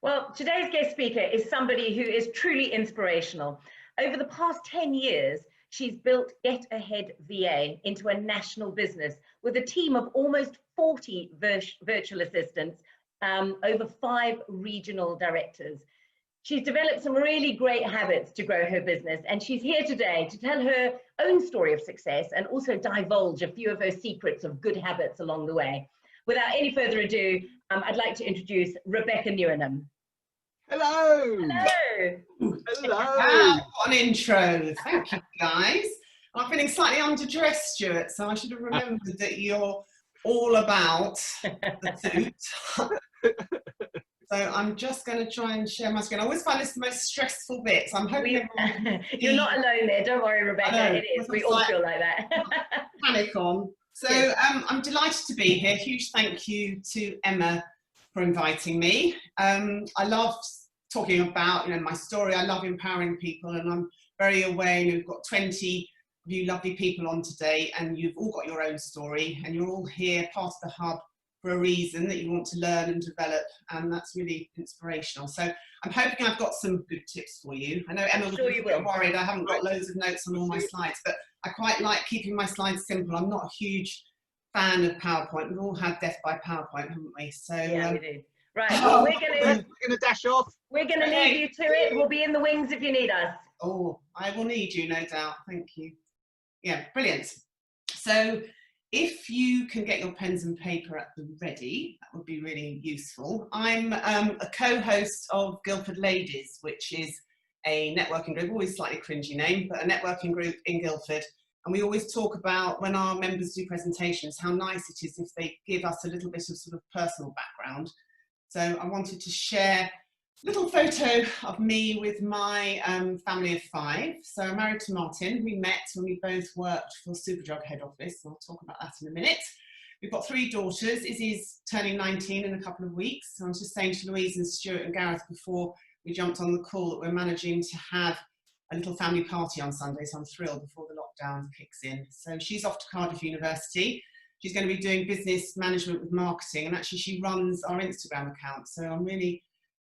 Well, today's guest speaker is somebody who is truly inspirational. Over the past 10 years, she's built Get Ahead VA into a national business with a team of almost 40 virtual assistants, over 5 regional directors. She's developed some really great habits to grow her business, and she's here today to tell her own story of success and also divulge a few of her secrets of good habits along the way. Without any further ado, I'd like to introduce Rebecca Newenham. Hello. Hello. Hello. Wow, what an intro. Thank you, guys. I'm feeling slightly underdressed, Stuart, so I should have remembered that you're all about the suit. So I'm just going to try and share my screen. I always find this the most stressful bit. So I'm hoping you're not alone there. Don't worry, Rebecca. It is. We all feel like that. Panic on. So I'm delighted to be here. Huge thank you to Emma for inviting me. I love talking about my story. I love empowering people, and I'm very aware we've got 20 of you lovely people on today, and you've all got your own story, and you're all here part of the hub for a reason, that you want to learn and develop, and that's really inspirational. So I'm hoping I've got some good tips for you. I know Emma will be a bit worried I haven't got loads of notes on all my slides, but I quite like keeping my slides simple. I'm not a huge fan of PowerPoint. We've all had death by PowerPoint, haven't we? So yeah, we do. Right, well, we're gonna dash off. We're gonna leave you to it. We'll be in the wings if you need us. Oh, I will need you, no doubt. Thank you. Yeah, brilliant. So if you can get your pens and paper at the ready, that would be really useful. I'm a co-host of Guildford Ladies, which is a networking group, always slightly cringy name, but a networking group in Guildford. And we always talk about, when our members do presentations, how nice it is if they give us a little bit of sort of personal background. So I wanted to share a little photo of me with my family of 5. So I'm married to Martin. We met when we both worked for Superdrug head office. I'll talk about that in a minute. We've got 3 daughters. Izzy's turning 19 in a couple of weeks. So I was just saying to Louise and Stuart and Gareth before we jumped on the call that we're managing to have a little family party on Sunday. So I'm thrilled before the lockdown kicks in. So she's off to Cardiff University. She's going to be doing business management with marketing, and actually she runs our Instagram account. So I'm really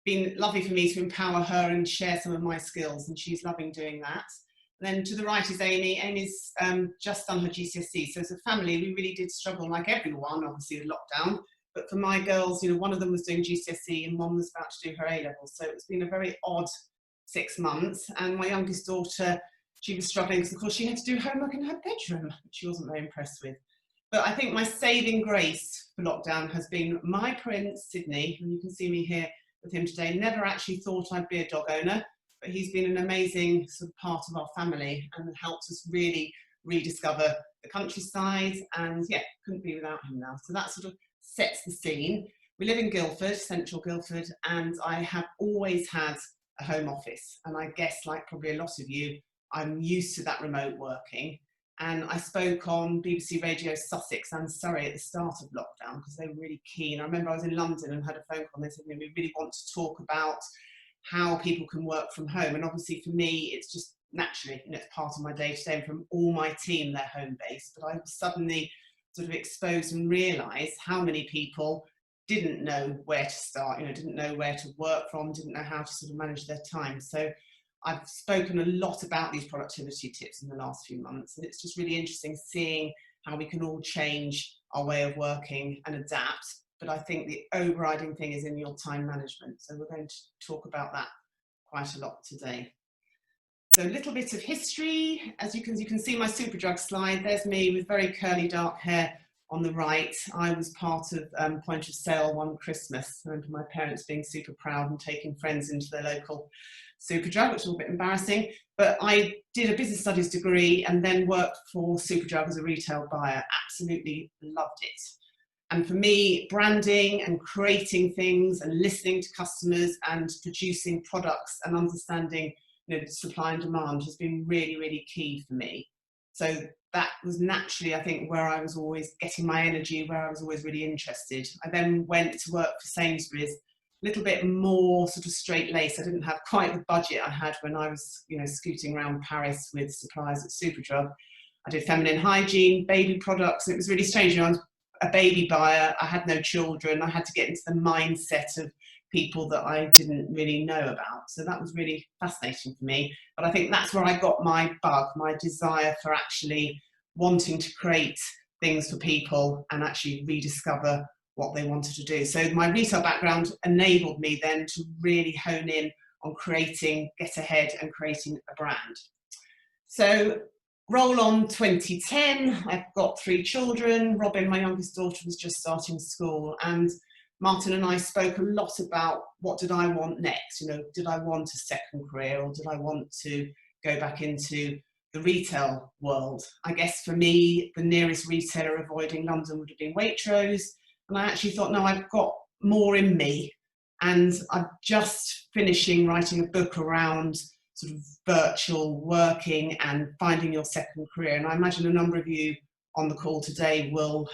been lovely for me to empower her and share some of my skills, and she's loving doing that. And then to the right is Amy. Amy's just done her GCSE. So as a family, we really did struggle, like everyone, obviously with lockdown. But for my girls, one of them was doing GCSE and one was about to do her A-levels. So it's been a very odd 6 months. And my youngest daughter, she was struggling because, of course, she had to do homework in her bedroom, which she wasn't very impressed with. But I think my saving grace for lockdown has been my prince, Sydney, and you can see me here with him today. Never actually thought I'd be a dog owner, but he's been an amazing sort of part of our family and helped us really rediscover the countryside, and yeah, couldn't be without him now. So that sort of sets the scene. We live in Guildford, central Guildford, and I have always had a home office, and I guess, like probably a lot of you, I'm used to that remote working. And I spoke on BBC Radio Sussex and Surrey at the start of lockdown because they were really keen. I remember I was in London and had a phone call and they said, we really want to talk about how people can work from home. And obviously for me, it's just naturally, it's part of my day-to-day, and from all my team, they're home-based. But I was suddenly sort of exposed and realised how many people didn't know where to start, didn't know where to work from, didn't know how to sort of manage their time. So I've spoken a lot about these productivity tips in the last few months, and it's just really interesting seeing how we can all change our way of working and adapt. But I think the overriding thing is in your time management. So we're going to talk about that quite a lot today. So a little bit of history. As you can see my Superdrug slide. There's me with very curly dark hair on the right. I was part of point of sale one Christmas. I remember my parents being super proud and taking friends into their local Superdrug, which was a bit embarrassing, but I did a business studies degree and then worked for Superdrug as a retail buyer. Absolutely loved it. And for me, branding and creating things and listening to customers and producing products and understanding supply and demand has been really, really key for me. So that was naturally, I think, where I was always getting my energy, where I was always really interested. I then went to work for Sainsbury's, little bit more sort of straight-laced. I didn't have quite the budget I had when I was, scooting around Paris with suppliers at Superdrug. I did feminine hygiene, baby products, and it was really strange. I was a baby buyer. I had no children. I had to get into the mindset of people that I didn't really know about. So that was really fascinating for me. But I think that's where I got my bug, my desire for actually wanting to create things for people and actually rediscover what they wanted to do. So my retail background enabled me then to really hone in on creating Get Ahead and creating a brand. So roll on 2010, I've got 3 children. Robin, my youngest daughter, was just starting school, and Martin and I spoke a lot about what did I want next. You know, did I want a second career, or did I want to go back into the retail world? I guess for me, the nearest retailer avoiding London would have been Waitrose. And I actually thought, no, I've got more in me. And I'm just finishing writing a book around sort of virtual working and finding your second career. And I imagine a number of you on the call today will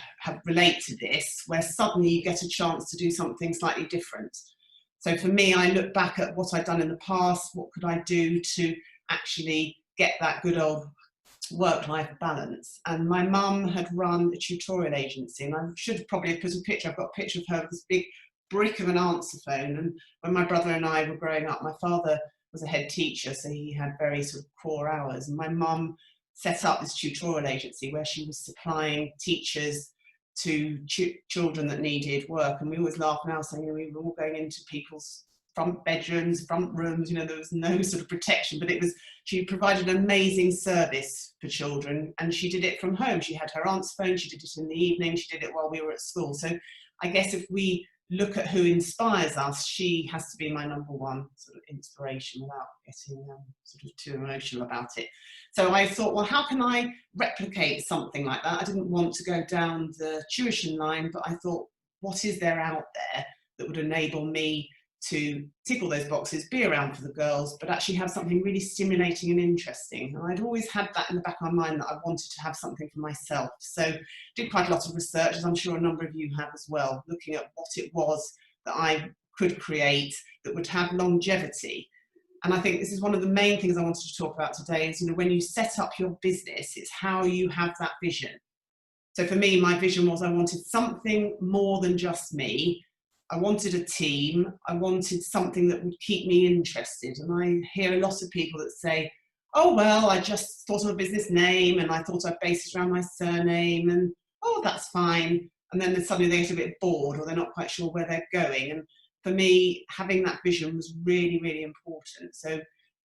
relate to this, where suddenly you get a chance to do something slightly different. So for me, I look back at what I'd done in the past, what could I do to actually get that good old work-life balance. And my mum had run a tutorial agency, and I should probably have put a picture, I've got a picture of her with this big brick of an answer phone. And when my brother and I were growing up, my father was a head teacher, so he had very sort of core hours. And my mum set up this tutorial agency where she was supplying teachers to children that needed work. And we always laugh now saying, you know, we were all going into people's front bedrooms, front rooms, you know, there was no sort of protection, but it was, she provided an amazing service for children, and she did it from home. She had her answer phone, she did it in the evening, she did it while we were at school. So I guess if we look at who inspires us, she has to be my number one sort of inspiration without getting sort of too emotional about it. So I thought, well, how can I replicate something like that? I didn't want to go down the tuition line, but I thought, what is there out there that would enable me to tick all those boxes, be around for the girls, but actually have something really stimulating and interesting? And I'd always had that in the back of my mind, that I wanted to have something for myself. So did quite a lot of research, as I'm sure a number of you have as well, looking at what it was that I could create that would have longevity. And I think this is one of the main things I wanted to talk about today is, you know, when you set up your business, it's how you have that vision. So for me, my vision was I wanted something more than just me. I wanted a team. I wanted something that would keep me interested. And I hear a lot of people that say, oh, well, I just thought of a business name and I thought I'd base it around my surname, and oh, that's fine. And then suddenly they get a bit bored, or they're not quite sure where they're going. And for me, having that vision was really, really important. So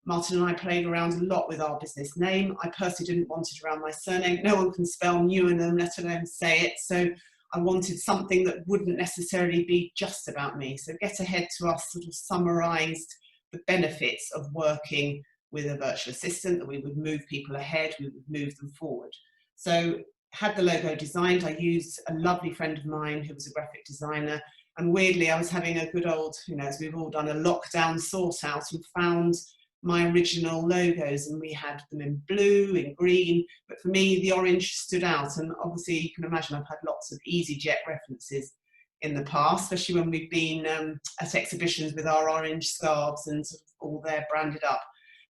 Martin and I played around a lot with our business name. I personally didn't want it around my surname. No one can spell Newenham, let alone say it. So I wanted something that wouldn't necessarily be just about me. So Get Ahead to us sort of summarised the benefits of working with a virtual assistant, that we would move people ahead, we would move them forward. So had the logo designed. I used a lovely friend of mine who was a graphic designer. And weirdly, I was having a good old, you know, as we've all done, a lockdown sort out, and found my original logos, and we had them in blue, in green, but for me the orange stood out. And obviously you can imagine I've had lots of EasyJet references in the past, especially when we've been at exhibitions with our orange scarves and sort of all there branded up.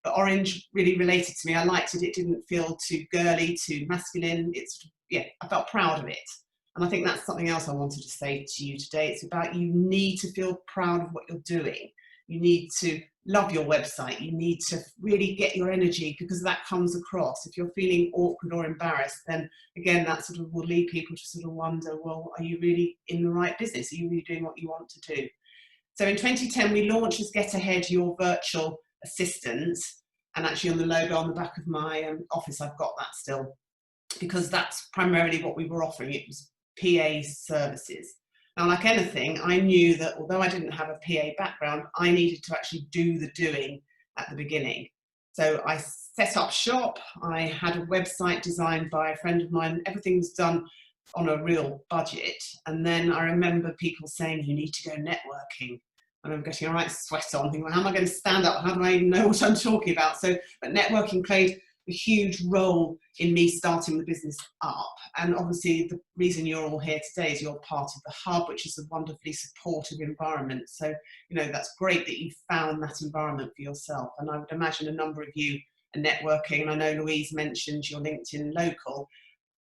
But orange really related to me. I liked it. It didn't feel too girly, too masculine. It's, yeah, I felt proud of it. And I think that's something else I wanted to say to you today. It's about, you need to feel proud of what you're doing. You need to love your website. You need to really get your energy, because that comes across. If you're feeling awkward or embarrassed, then again, that sort of will lead people to sort of wonder, well, are you really in the right business? Are you really doing what you want to do? So in 2010, we launched as Get Ahead, your virtual assistant. And actually on the logo on the back of my office, I've got that still, because that's primarily what we were offering. It was PA services. Now, like anything, I knew that although I didn't have a PA background, I needed to actually do the doing at the beginning. So I set up shop. I had a website designed by a friend of mine. Everything was done on a real budget. And then I remember people saying, you need to go networking. And I'm getting a right sweat on, thinking, well, how am I going to stand up? How do I even know what I'm talking about? So, but networking played a huge role in me starting the business up. And obviously the reason you're all here today is you're part of the hub, which is a wonderfully supportive environment. So, you know, that's great that you found that environment for yourself. And I would imagine a number of you are networking. And I know Louise mentioned your LinkedIn local.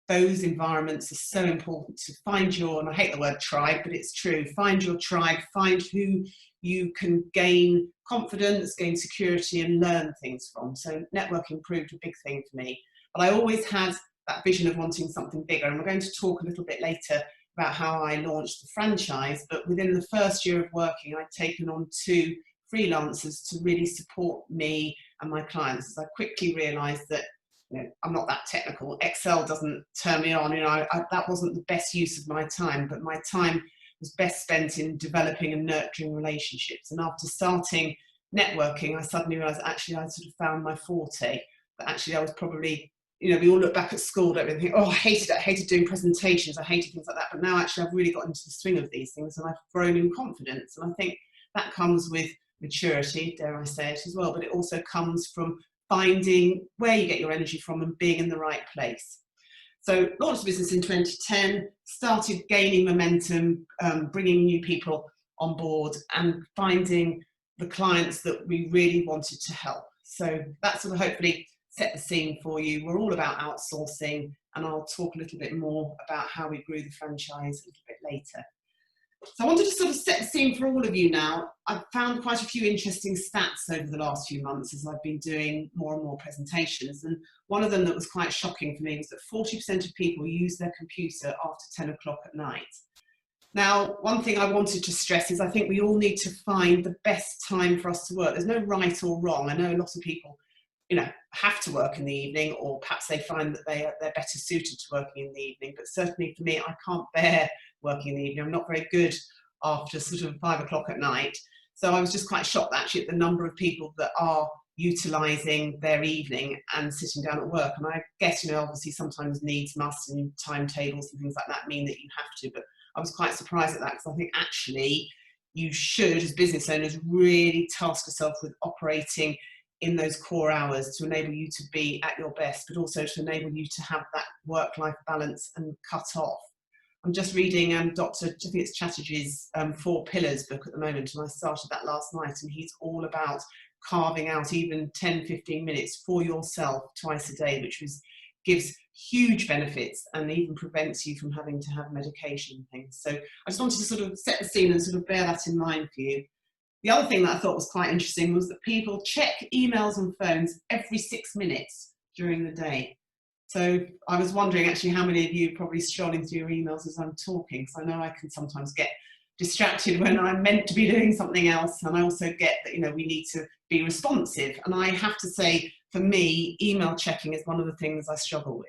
those environments are so important to find your, and I hate the word tribe, but it's true, find your tribe, find who you can gain confidence, gain security and learn things from. So networking proved a big thing for me. But I always had that vision of wanting something bigger, and we're going to talk a little bit later about how I launched the franchise. But within the first year of working, I'd taken on 2 freelancers to really support me and my clients, as I quickly realised that, you know, I'm not that technical. Excel doesn't turn me on. You know, that wasn't the best use of my time, but my time was best spent in developing and nurturing relationships. And after starting networking, I suddenly realised actually I sort of found my forte. That actually I was probably, you know, we all look back at school, don't we think, oh, I hated it, I hated doing presentations, I hated things like that. But now actually I've really got into the swing of these things, and I've grown in confidence. And I think that comes with maturity, dare I say it as well, but it also comes from finding where you get your energy from and being in the right place. So launched the business in 2010, started gaining momentum, bringing new people on board and finding the clients that we really wanted to help. So that sort of hopefully set the scene for you. We're all about outsourcing, and I'll talk a little bit more about how we grew the franchise a little bit later. So I wanted to sort of set the scene for all of you now. I've found quite a few interesting stats over the last few months as I've been doing more and more presentations. And one of them that was quite shocking for me was that 40% of people use their computer after 10 o'clock at night. Now, one thing I wanted to stress is I think we all need to find the best time for us to work. There's no right or wrong. I know a lot of people, you know, have to work in the evening, or perhaps they find that they're better suited to working in the evening. But certainly for me, I can't bear working in the evening. I'm not very good after sort of 5 o'clock at night. So I was just quite shocked actually at the number of people that are utilising their evening and sitting down at work. And I guess, you know, obviously sometimes needs, musts and timetables and things like that mean that you have to, but I was quite surprised at that, because I think actually you should, as business owners, really task yourself with operating in those core hours to enable you to be at your best, but also to enable you to have that work-life balance and cut off. I'm just reading Dr. I think it's Chatterjee's 4 Pillars book at the moment, and I started that last night, and he's all about carving out even 10-15 minutes for yourself twice a day, which gives huge benefits and even prevents you from having to have medication and things. So I just wanted to sort of set the scene and sort of bear that in mind for you. The other thing that I thought was quite interesting was that people check emails and phones every 6 minutes during the day. So I was wondering actually how many of you are probably scrolling through your emails as I'm talking, because I know I can sometimes get distracted when I'm meant to be doing something else, and I also get that, you know, we need to be responsive. And I have to say, for me, email checking is one of the things I struggle with.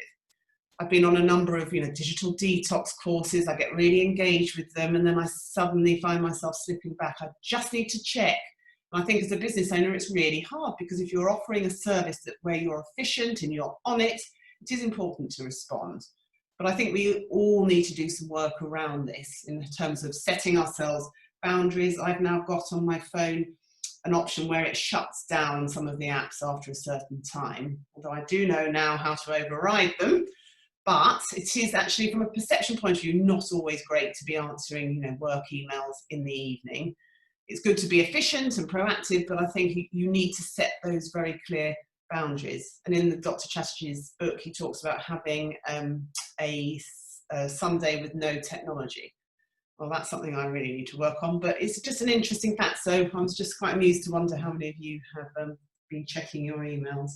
I've been on a number of, you know, digital detox courses. I get really engaged with them, and then I suddenly find myself slipping back. I just need to check. And I think as a business owner, it's really hard, because if you're offering a service where you're efficient and you're on it, it is important to respond. But I think we all need to do some work around this in terms of setting ourselves boundaries. I've now got on my phone an option where it shuts down some of the apps after a certain time, although I do know now how to override them. But it is actually, from a perception point of view, not always great to be answering, you know, work emails in the evening. It's good to be efficient and proactive, but I think you need to set those very clear boundaries. And in the Dr. Chatterjee's book, he talks about having a Sunday with no technology. Well, that's something I really need to work on, but it's just an interesting fact. So I was just quite amused to wonder how many of you have been checking your emails.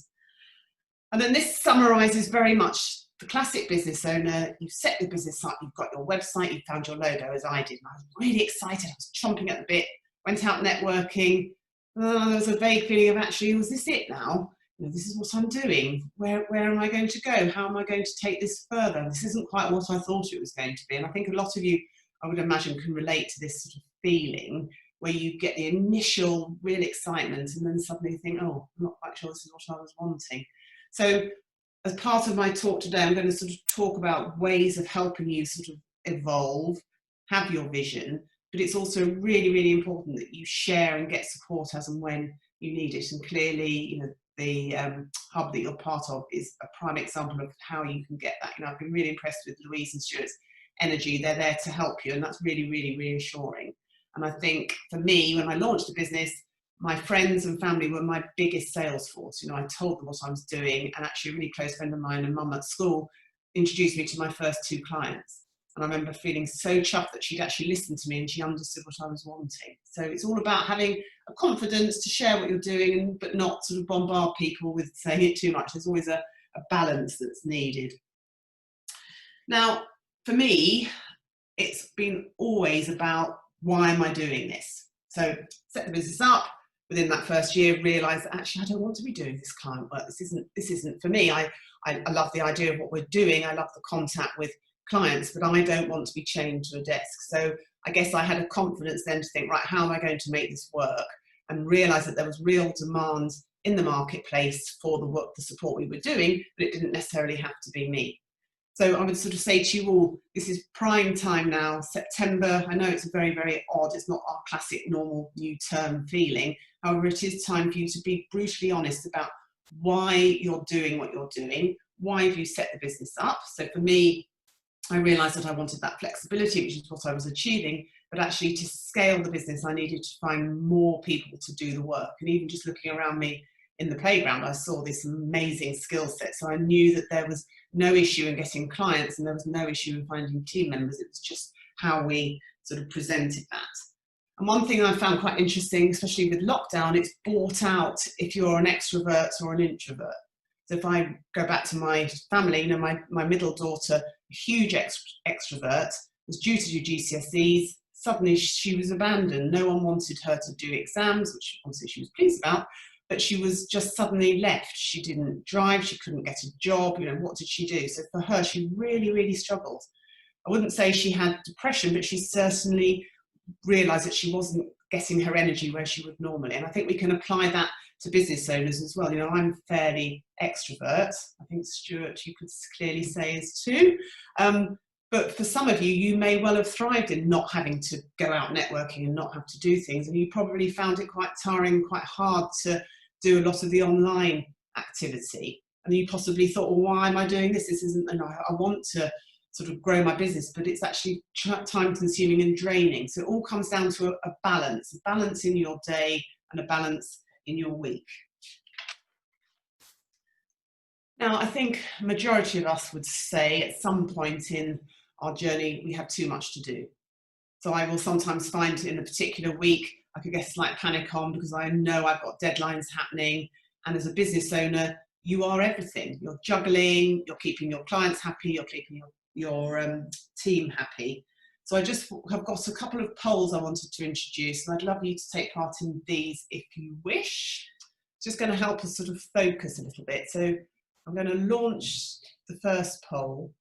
And then this summarises very much the classic business owner. You've set the business up, you've got your website, you found your logo, as I did, and I was really excited. I was chomping at the bit, went out networking. There was a vague feeling of actually, was this it now? You know, this is what I'm doing. Where am I going to go? How am I going to take this further? This isn't quite what I thought it was going to be. And I think a lot of you, I would imagine, can relate to this sort of feeling where you get the initial real excitement and then suddenly think, oh, I'm not quite sure this is what I was wanting. So as part of my talk today, I'm going to sort of talk about ways of helping you sort of evolve, have your vision, but it's also really, really important that you share and get support as and when you need it. And clearly, you know, the hub that you're part of is a prime example of how you can get that. You know, I've been really impressed with Louise and Stuart's energy. They're there to help you, and that's really, really reassuring. And I think for me, when I launched the business, my friends and family were my biggest sales force. You know, I told them what I was doing, and actually a really close friend of mine and mum at school introduced me to my first 2 clients. And I remember feeling so chuffed that she'd actually listened to me and she understood what I was wanting. So it's all about having a confidence to share what you're doing, but not sort of bombard people with saying it too much. There's always a balance that's needed. Now, for me, it's been always about, why am I doing this? So set the business up. Within that first year, realise that actually I don't want to be doing this client work. This isn't for me. I love the idea of what we're doing. I love the contact with clients, but I don't want to be chained to a desk. So I guess I had a confidence then to think, right, how am I going to make this work? And realise that there was real demand in the marketplace for the work, the support we were doing, but it didn't necessarily have to be me. So I would sort of say to you all, this is prime time now, September. I know it's very, very odd. It's not our classic normal new term feeling. However, it is time for you to be brutally honest about why you're doing what you're doing. Why have you set the business up? So for me, I realised that I wanted that flexibility, which is what I was achieving, but actually to scale the business, I needed to find more people to do the work. And even just looking around me in the playground, I saw this amazing skill set. So I knew that there was no issue in getting clients and there was no issue in finding team members. It was just how we sort of presented that. And one thing I found quite interesting, especially with lockdown, it's brought out if you're an extrovert or an introvert. So if I go back to my family, you know, my middle daughter, a huge extrovert, was due to do GCSEs. Suddenly she was abandoned. No one wanted her to do exams, which obviously she was pleased about, but she was just suddenly left. She didn't drive, she couldn't get a job, you know, what did she do? So for her, she really, really struggled. I wouldn't say she had depression, but she certainly realised that she wasn't getting her energy where she would normally. And I think we can apply that to business owners as well. You know, I'm fairly extrovert. I think Stuart, you could clearly say is too. But for some of you, you may well have thrived in not having to go out networking and not have to do things. And you probably found it quite tiring, quite hard to do a lot of the online activity. And you possibly thought, well, why am I doing this? This isn't, and I want to sort of grow my business, but it's actually time consuming and draining. So it all comes down to a balance in your day and a balance in your week. Now, I think a majority of us would say at some point in our journey, we have too much to do. So I will sometimes find in a particular week, I could get a slight panic on because I know I've got deadlines happening. And as a business owner, you are everything. You're juggling, you're keeping your clients happy, you're keeping your team happy. So I just have got a couple of polls I wanted to introduce, and I'd love you to take part in these if you wish. It's just going to help us sort of focus a little bit. So I'm going to launch the first poll,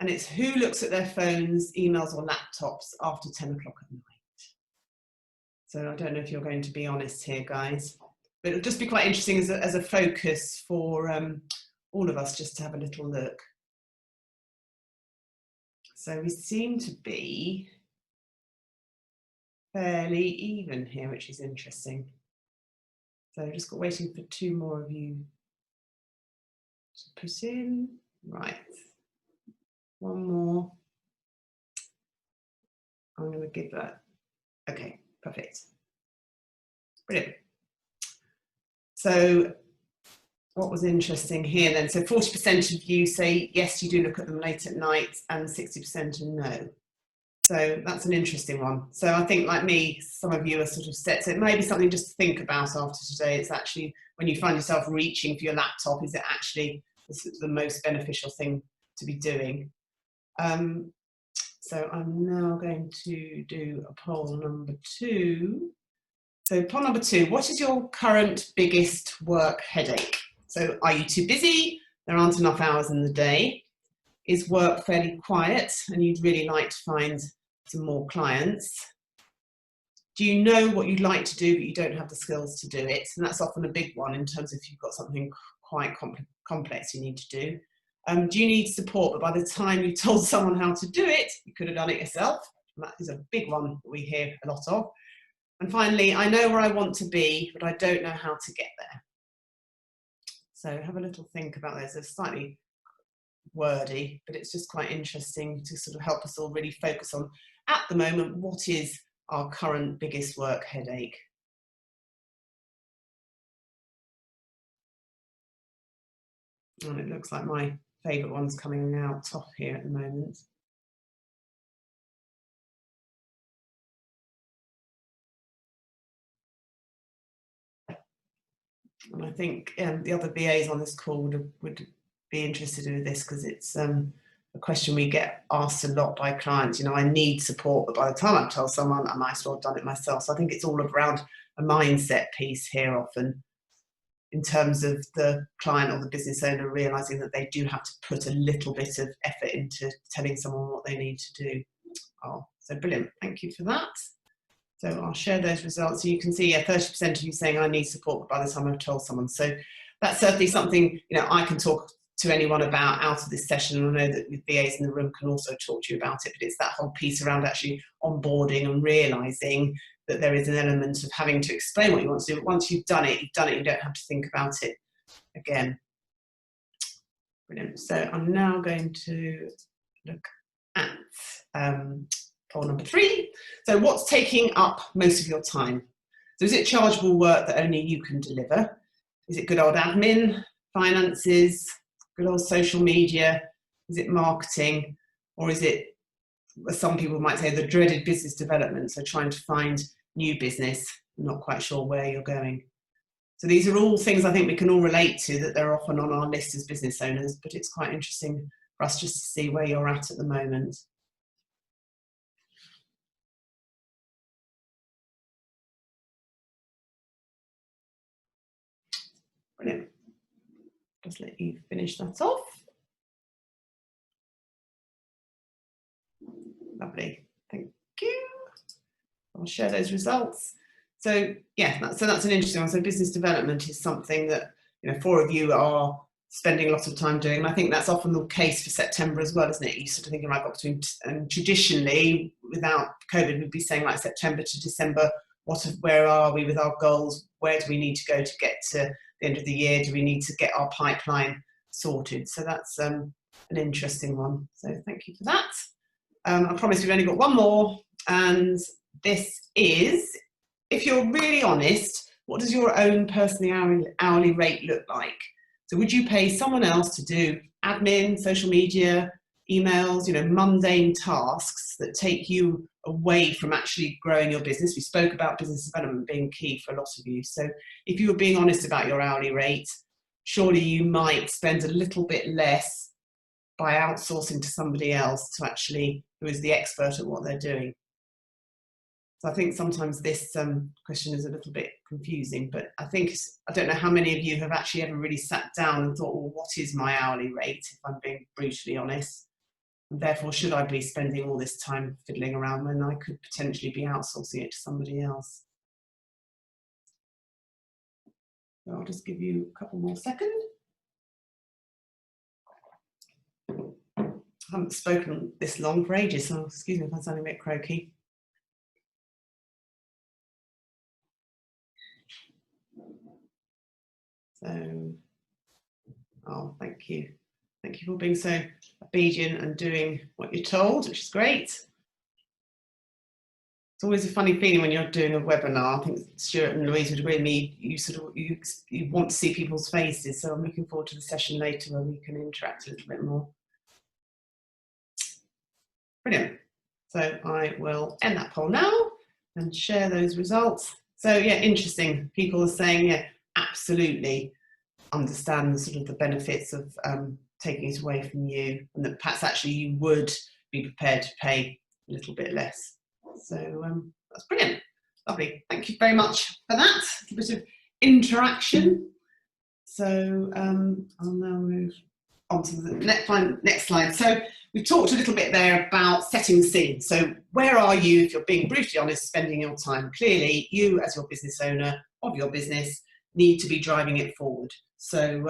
and it's who looks at their phones, emails or laptops after 10 o'clock at night. So I don't know if you're going to be honest here, guys, but it'll just be quite interesting as a focus for all of us just to have a little look. So we seem to be fairly even here, which is interesting. So just waiting for 2 more of you to put in. Right, 1 more. I'm going to give that. Okay, perfect. Brilliant. So what was interesting here then? So 40% of you say, yes, you do look at them late at night, and 60% are no. So that's an interesting one. So I think like me, some of you are sort of set. So it may be something just to think about after today. It's actually when you find yourself reaching for your laptop, is it actually the most beneficial thing to be doing? So I'm now going to do a poll number 2. So poll number 2, what is your current biggest work headache? So are you too busy? There aren't enough hours in the day. Is work fairly quiet and you'd really like to find some more clients? Do you know what you'd like to do but you don't have the skills to do it? And that's often a big one in terms of if you've got something quite complex you need to do. Do you need support, but by the time you told someone how to do it, you could have done it yourself? And that is a big one that we hear a lot of. And finally, I know where I want to be, but I don't know how to get there. So have a little think about this. It's slightly wordy, but it's just quite interesting to sort of help us all really focus on, at the moment, what is our current biggest work headache? And it looks like my favourite ones coming out top here at the moment. And I think the other BAs on this call would be interested in this, because it's a question we get asked a lot by clients. You know, I need support, but by the time I tell someone, I might as well have done it myself. So I think it's all around a mindset piece here often, in terms of the client or the business owner realising that they do have to put a little bit of effort into telling someone what they need to do. Oh, so brilliant. Thank you for that. So I'll share those results. So you can see, 30% of you saying I need support by the time I've told someone. So that's certainly something, you know, I can talk to anyone about out of this session. And I know that the VAs in the room can also talk to you about it, but it's that whole piece around actually onboarding and realising that there is an element of having to explain what you want to do. But once you've done it, you don't have to think about it again. Brilliant. So I'm now going to look at poll number 3. So what's taking up most of your time? So is it chargeable work that only you can deliver? Is it good old admin, finances, good old social media? Is it marketing? Or is it, as some people might say, the dreaded business development? So trying to find new business, not quite sure where you're going. So these are all things I think we can all relate to, that they're often on our list as business owners, but it's quite interesting for us just to see where you're at the moment. Brilliant. Just let you finish that off. Lovely. Thank you. I'll share those results. So yeah, that's an interesting one. So business development is something that, you know, 4 of you are spending a lot of time doing. And I think that's often the case for September as well, isn't it? You sort of thinking, right, got between, and traditionally, without COVID, we'd be saying like September to December, where are we with our goals? Where do we need to go to get to the end of the year? Do we need to get our pipeline sorted? So that's an interesting one. So thank you for that. I promise we've only got one more, and this is, if you're really honest, what does your own personal hourly rate look like? So would you pay someone else to do admin, social media, emails, you know, mundane tasks that take you away from actually growing your business? We spoke about business development being key for a lot of you. So if you were being honest about your hourly rate, surely you might spend a little bit less by outsourcing to somebody else to actually, who is the expert at what they're doing. So I think sometimes this question is a little bit confusing, but I don't know how many of you have actually ever really sat down and thought, well, what is my hourly rate, if I'm being brutally honest? And therefore, should I be spending all this time fiddling around when I could potentially be outsourcing it to somebody else? So I'll just give you a couple more seconds. I haven't spoken this long for ages, so excuse me if I'm sounding a bit croaky. So, oh, thank you. Thank you for being so obedient and doing what you're told, which is great. It's always a funny feeling when you're doing a webinar. I think Stuart and Louise would agree with me. You want to see people's faces. So I'm looking forward to the session later where we can interact a little bit more. Brilliant. So I will end that poll now and share those results. So yeah, interesting. People are saying, yeah, absolutely understand sort of the benefits of taking it away from you, and that perhaps actually you would be prepared to pay a little bit less. So that's brilliant. Lovely. Thank you very much for that. A bit of interaction. So I'll now move on to the next slide. So we've talked a little bit there about setting the scene. So where are you, if you're being brutally honest, spending your time? Clearly, you as your business owner of your business need to be driving it forward. So,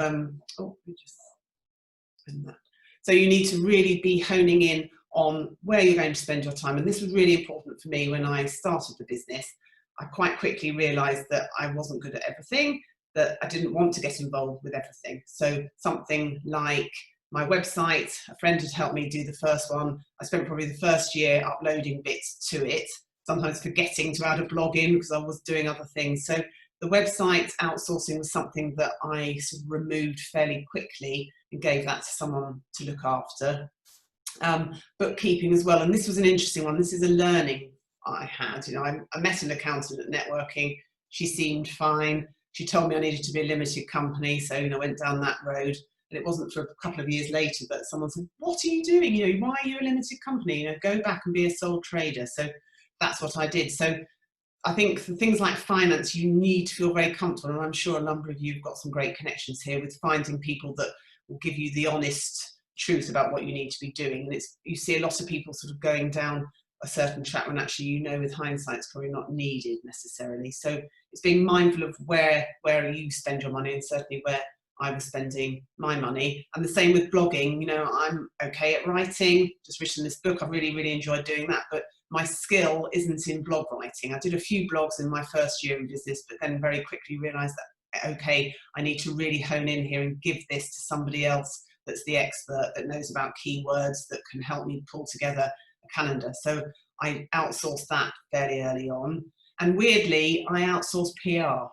so you need to really be honing in on where you're going to spend your time. And this was really important for me when I started the business. I quite quickly realised that I wasn't good at everything, that I didn't want to get involved with everything. So something like my website, a friend had helped me do the first one. I spent probably the first year uploading bits to it, sometimes forgetting to add a blog in because I was doing other things. So the website outsourcing was something that I sort of removed fairly quickly and gave that to someone to look after. Bookkeeping as well, and this was an interesting one. This is a learning I had. You know, I met an accountant at networking. She seemed fine. She told me I needed to be a limited company, so you know, I went down that road. And it wasn't for a couple of years later that someone said, "What are you doing? You know, why are you a limited company? You know, go back and be a sole trader." So that's what I did. So I think for things like finance, you need to feel very comfortable, and I'm sure a number of you have got some great connections here with finding people that will give you the honest truth about what you need to be doing. And it's, you see a lot of people sort of going down a certain track when actually, you know, with hindsight it's probably not needed necessarily. So it's being mindful of where you spend your money, and certainly where I was spending my money. And the same with blogging. You know, I'm okay at writing, just written this book. I've really enjoyed doing that, but my skill isn't in blog writing. I did a few blogs in my first year in business, but then very quickly realized that, okay, I need to really hone in here and give this to somebody else that's the expert, that knows about keywords, that can help me pull together a calendar. So I outsourced that fairly early on. And weirdly, I outsourced PR.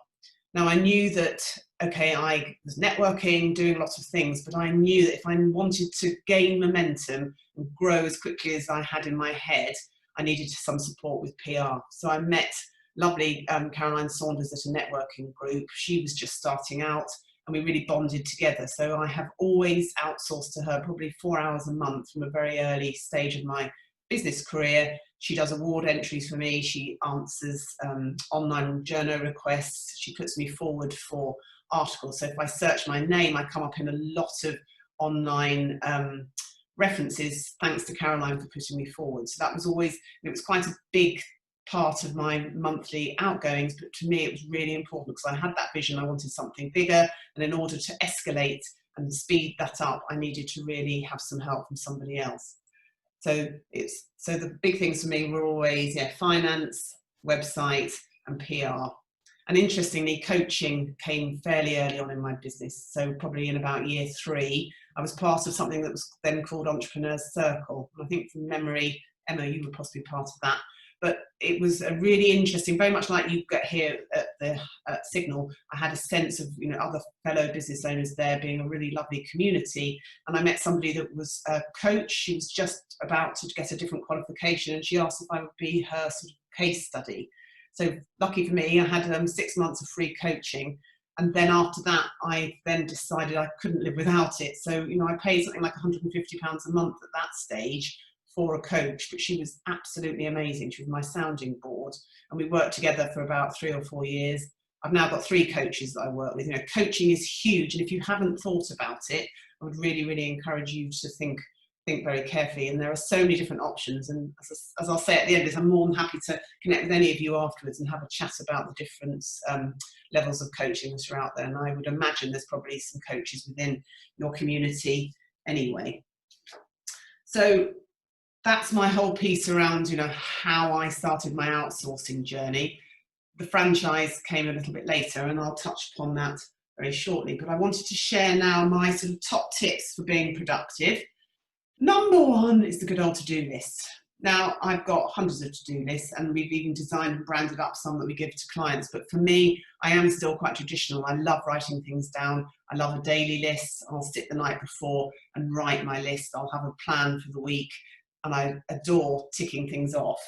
Now I knew that, okay, I was networking, doing lots of things, but I knew that if I wanted to gain momentum and grow as quickly as I had in my head, I needed some support with PR. So I met lovely Caroline Saunders at a networking group. She was just starting out and we really bonded together. So I have always outsourced to her probably 4 hours a month from a very early stage of my business career. She does award entries for me. She answers online journal requests. She puts me forward for articles. So if I search my name, I come up in a lot of online references, thanks to Caroline for putting me forward. So that was always, it was quite a big part of my monthly outgoings, but to me it was really important because I had that vision. I wanted something bigger, and in order to escalate and speed that up, I needed to really have some help from somebody else. So the big things for me were always finance, website, and PR. And interestingly, coaching came fairly early on in my business. So probably in about year 3, I was part of something that was then called Entrepreneurs Circle. And I think from memory, Emma, you were possibly part of that. But it was a really interesting, very much like you get here at the Signal. I had a sense of, you know, other fellow business owners there, being a really lovely community. And I met somebody that was a coach. She was just about to get a different qualification, and she asked if I would be her sort of case study. So lucky for me, I had 6 months of free coaching. And then after that, I then decided I couldn't live without it. So, you know, I paid something like £150 a month at that stage for a coach, but she was absolutely amazing. She was my sounding board, and we worked together for about 3 or 4 years. I've now got 3 coaches that I work with. You know, coaching is huge, and if you haven't thought about it, I would really encourage you to think very carefully. And there are so many different options, and as I'll say at the end of this, I'm more than happy to connect with any of you afterwards and have a chat about the different levels of coaching that are out there. And I would imagine there's probably some coaches within your community anyway. So that's my whole piece around, you know, how I started my outsourcing journey. The franchise came a little bit later, and I'll touch upon that very shortly. But I wanted to share now my sort of top tips for being productive. Number 1 is the good old to-do list. Now, I've got hundreds of to-do lists, and we've even designed and branded up some that we give to clients. But for me, I am still quite traditional. I love writing things down. I love a daily list. I'll sit the night before and write my list. I'll have a plan for the week, and I adore ticking things off.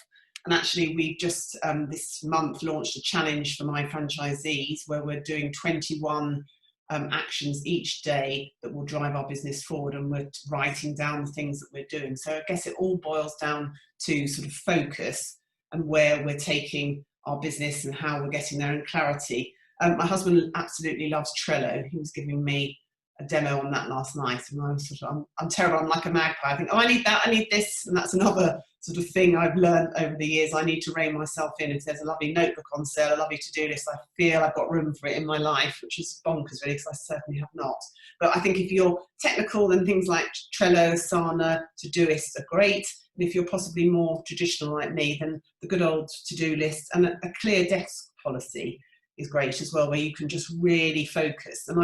And actually, we've just this month launched a challenge for my franchisees where we're doing 21 actions each day that will drive our business forward, and we're writing down the things that we're doing. So I guess it all boils down to sort of focus and where we're taking our business and how we're getting there, and clarity. My husband absolutely loves Trello. He was giving me a demo on that last night, and I was sort of, I'm terrible, I'm like a magpie. I think, oh, I need that, I need this, and that's another sort of thing I've learned over the years. I need to rein myself in. If there's a lovely notebook on sale, a lovely to-do list, I feel I've got room for it in my life, which is bonkers really, because I certainly have not. But I think if you're technical, then things like Trello, Asana, Todoist are great. And if you're possibly more traditional like me, then the good old to-do list and a clear desk policy is great as well, where you can just really focus. And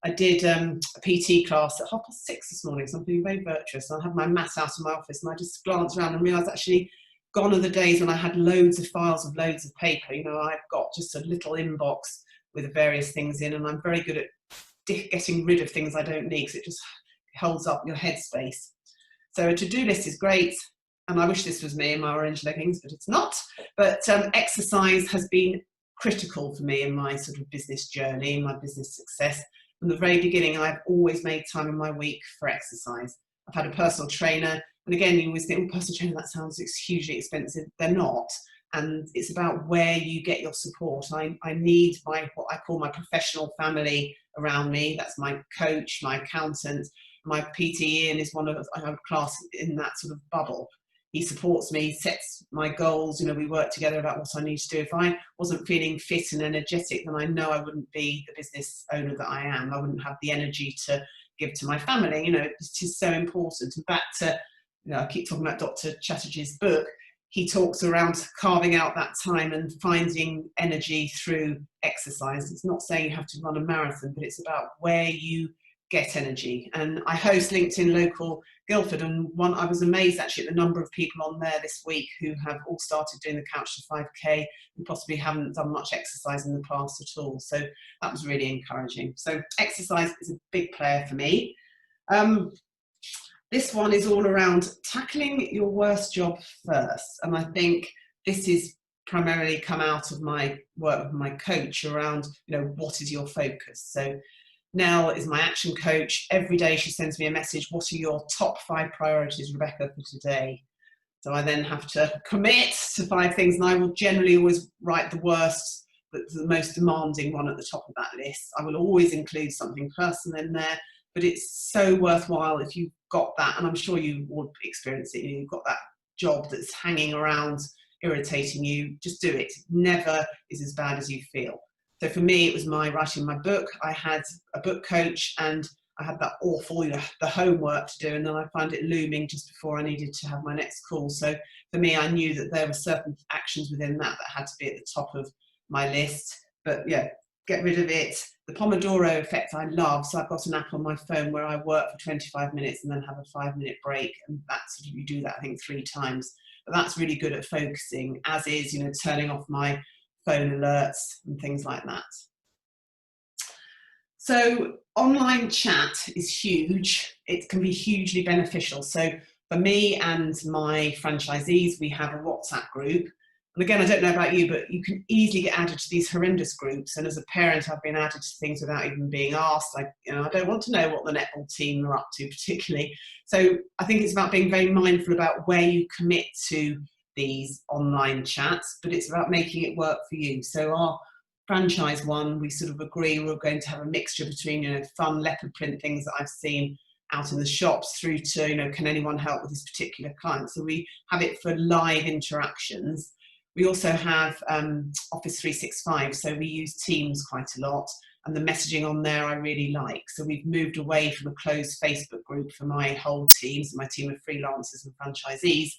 I did a PT class at 6:30 this morning, so I'm feeling very virtuous. I had my mat out in my office, and I just glanced around and realised actually gone are the days when I had loads of files of loads of paper. You know, I've got just a little inbox with various things in, and I'm very good at getting rid of things I don't need because it just holds up your headspace. So a to-do list is great, and I wish this was me in my orange leggings, but it's not. But exercise has been critical for me in my sort of business journey, my business success. From the very beginning, I've always made time in my week for exercise. I've had a personal trainer, and again, you always think, oh, personal trainer, that sounds hugely expensive. They're not. And it's about where you get your support. I need what I call my professional family around me. That's my coach, my accountant, my PT Ian is I have a class in that sort of bubble. He supports me, sets my goals. You know, we work together about what I need to do. If I wasn't feeling fit and energetic, then I know I wouldn't be the business owner that I am. I wouldn't have the energy to give to my family. You know, it is so important. And back to, you know, I keep talking about Dr. Chatterjee's book. He talks around carving out that time and finding energy through exercise. It's not saying you have to run a marathon, but it's about where you get energy. And I host LinkedIn Local Guildford, and I was amazed actually at the number of people on there this week who have all started doing the Couch to 5K and possibly haven't done much exercise in the past at all. So that was really encouraging. So exercise is a big player for me. This one is all around tackling your worst job first. And I think this is primarily come out of my work with my coach around, you know, what is your focus? So Nell is my action coach. Every day she sends me a message, what are your top 5 priorities, Rebecca, for today? So I then have to commit to 5 things, and I will generally always write the worst, but the most demanding one at the top of that list. I will always include something personal in there, but it's so worthwhile if you've got that, and I'm sure you would experience it, you've got that job that's hanging around, irritating you, just do it. It never is as bad as you feel. So for me, it was writing my book. I had a book coach, and I had that awful, you know, the homework to do, and then I found it looming just before I needed to have my next call. So for me, I knew that there were certain actions within that had to be at the top of my list. But yeah, get rid of it. The Pomodoro effect I love. So I've got an app on my phone where I work for 25 minutes and then have a 5-minute break. And that's, you do that, I think, 3 times. But that's really good at focusing, as is, you know, turning off my phone alerts and things like that. So online chat is huge. It can be hugely beneficial. So for me and my franchisees, we have a WhatsApp group. And again, I don't know about you, but you can easily get added to these horrendous groups. And as a parent, I've been added to things without even being asked. I don't want to know what the netball team are up to particularly. So I think it's about being very mindful about where you commit to these online chats, but it's about making it work for you. So our franchise one, we sort of agree we're going to have a mixture between, you know, fun leopard print things that I've seen out in the shops through to, you know, can anyone help with this particular client? So we have it for live interactions. We also have Office 365, so we use Teams quite a lot, and the messaging on there I really like. So we've moved away from a closed Facebook group for my whole team, so my team of freelancers and franchisees,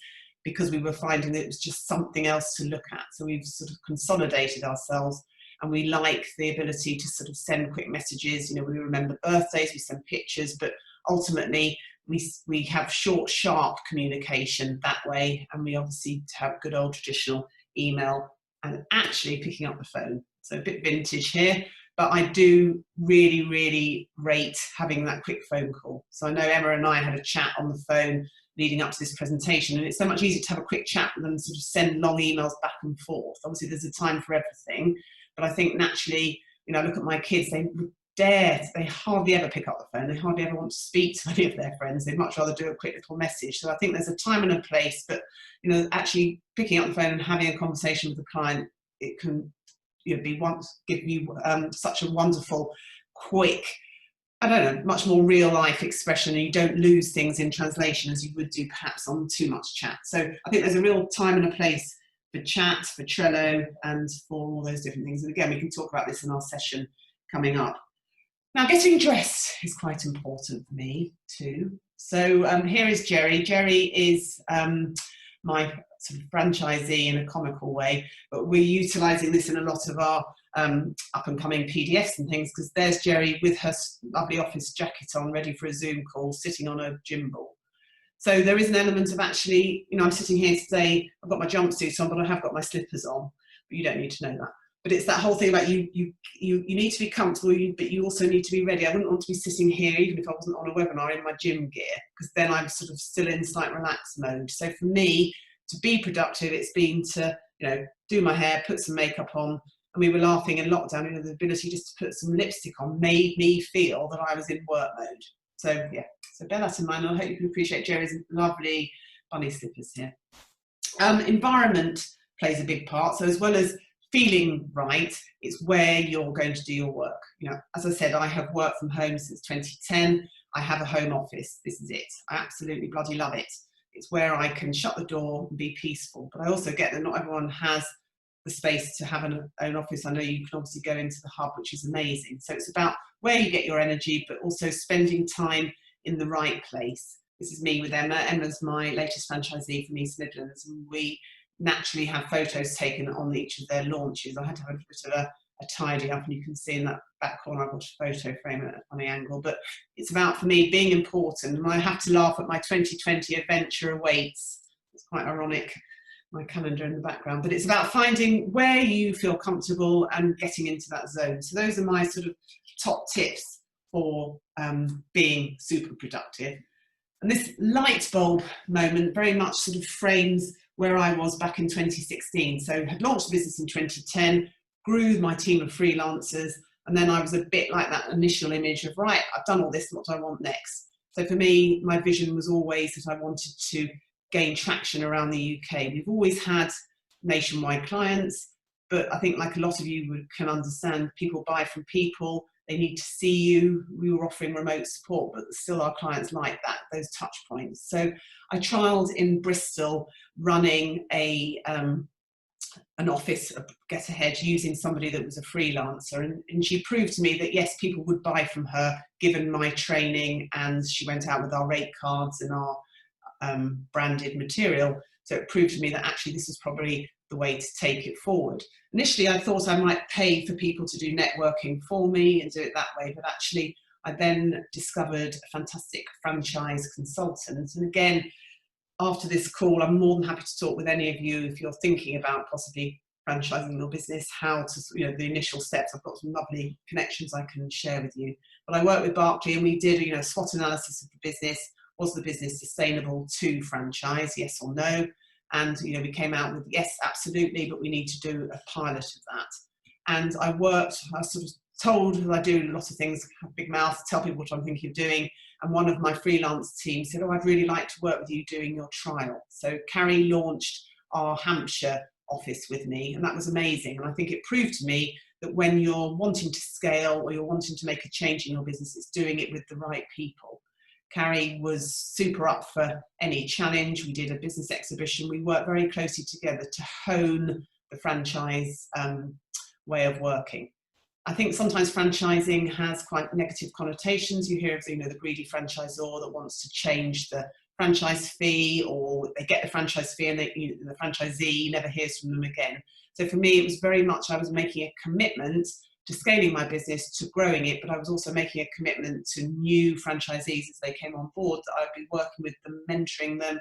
because we were finding that it was just something else to look at. So we've sort of consolidated ourselves, and we like the ability to sort of send quick messages. You know, we remember birthdays, we send pictures, but ultimately we have short, sharp communication that way, and we obviously have good old traditional email and actually picking up the phone. So a bit vintage here, but I do really, really rate having that quick phone call. So I know Emma and I had a chat on the phone leading up to this presentation, and it's so much easier to have a quick chat than sort of send long emails back and forth. Obviously there's a time for everything, but I think naturally, you know, I look at my kids, they hardly ever pick up the phone. They hardly ever want to speak to any of their friends. They'd much rather do a quick little message. So I think there's a time and a place, but, you know, actually picking up the phone and having a conversation with the client, it can, you know, give you such a wonderful, quick, I don't know, much more real life expression, and you don't lose things in translation as you would do perhaps on too much chat. So I think there's a real time and a place for chat, for Trello, and for all those different things. And again, we can talk about this in our session coming up. Now, getting dressed is quite important for me too. So here is Jerry. Jerry is my sort of franchisee in a comical way, but we're utilising this in a lot of our up and coming PDFs and things, because there's Jerry with her lovely office jacket on, ready for a Zoom call, sitting on a gym ball. So there is an element of actually, you know, I'm sitting here today, I've got my jumpsuit on, but I have got my slippers on, but you don't need to know that. But it's that whole thing about you need to be comfortable, but you also need to be ready. I wouldn't want to be sitting here, even if I wasn't on a webinar, in my gym gear, because then I'm sort of still in slight relaxed mode. So for me, to be productive, it's been to, you know, do my hair, put some makeup on. And we were laughing in lockdown, you know, the ability just to put some lipstick on made me feel that I was in work mode. So yeah, so bear that in mind. I hope you can appreciate Jerry's lovely bunny slippers here. Environment plays a big part. So as well as feeling right, it's where you're going to do your work. You know, as I said, I have worked from home since 2010. I have a home office. This is it. I absolutely bloody love it. It's where I can shut the door and be peaceful. But I also get that not everyone has the space to have an own office. I know you can obviously go into the hub, which is amazing. So it's about where you get your energy, but also spending time in the right place. This is me with Emma. Emma's my latest franchisee from East Midlands, and we naturally have photos taken on each of their launches. I had to have a bit of a tidy up, and you can see in that back corner I've got a photo frame at a funny angle. But it's about, for me, being important. And I have to laugh at my 2020 adventure awaits. It's quite ironic, my calendar in the background, but it's about finding where you feel comfortable and getting into that zone. So those are my sort of top tips for being super productive. And this light bulb moment very much sort of frames where I was back in 2016. So I had launched the business in 2010, grew my team of freelancers, and then I was a bit like that initial image of, right, I've done all this, what do I want next? So for me, my vision was always that I wanted to gain traction around the UK. We've always had nationwide clients, but I think, like a lot of you can understand, people buy from people, they need to see you. We were offering remote support, but still our clients like that, those touch points. So I trialled in Bristol running an office, a Get Ahead, using somebody that was a freelancer, and she proved to me that yes, people would buy from her given my training, and she went out with our rate cards and our branded material. So it proved to me that actually this is probably the way to take it forward. Initially, I thought I might pay for people to do networking for me and do it that way, but actually I then discovered a fantastic franchise consultant. And again, after this call, I'm more than happy to talk with any of you if you're thinking about possibly franchising your business, how to, you know, the initial steps. I've got some lovely connections I can share with you. But I worked with Barclay and we did, you know, a SWOT analysis of the business. Was the business sustainable to franchise, yes or no? And, you know, we came out with yes, absolutely, but we need to do a pilot of that. And I sort of told, I do a lot of things, have a big mouth, tell people what I'm thinking of doing. And one of my freelance team said, oh, I'd really like to work with you doing your trial. So Carrie launched our Hampshire office with me, and that was amazing. And I think it proved to me that when you're wanting to scale or you're wanting to make a change in your business, it's doing it with the right people. Carrie was super up for any challenge. We did a business exhibition. We worked very closely together to hone the franchise way of working. I think sometimes franchising has quite negative connotations. You hear of, you know, the greedy franchisor that wants to change the franchise fee, or they get the franchise fee and the franchisee never hears from them again. So for me, it was very much, I was making a commitment to scaling my business, to growing it, but I was also making a commitment to new franchisees as they came on board, that I'd be working with them, mentoring them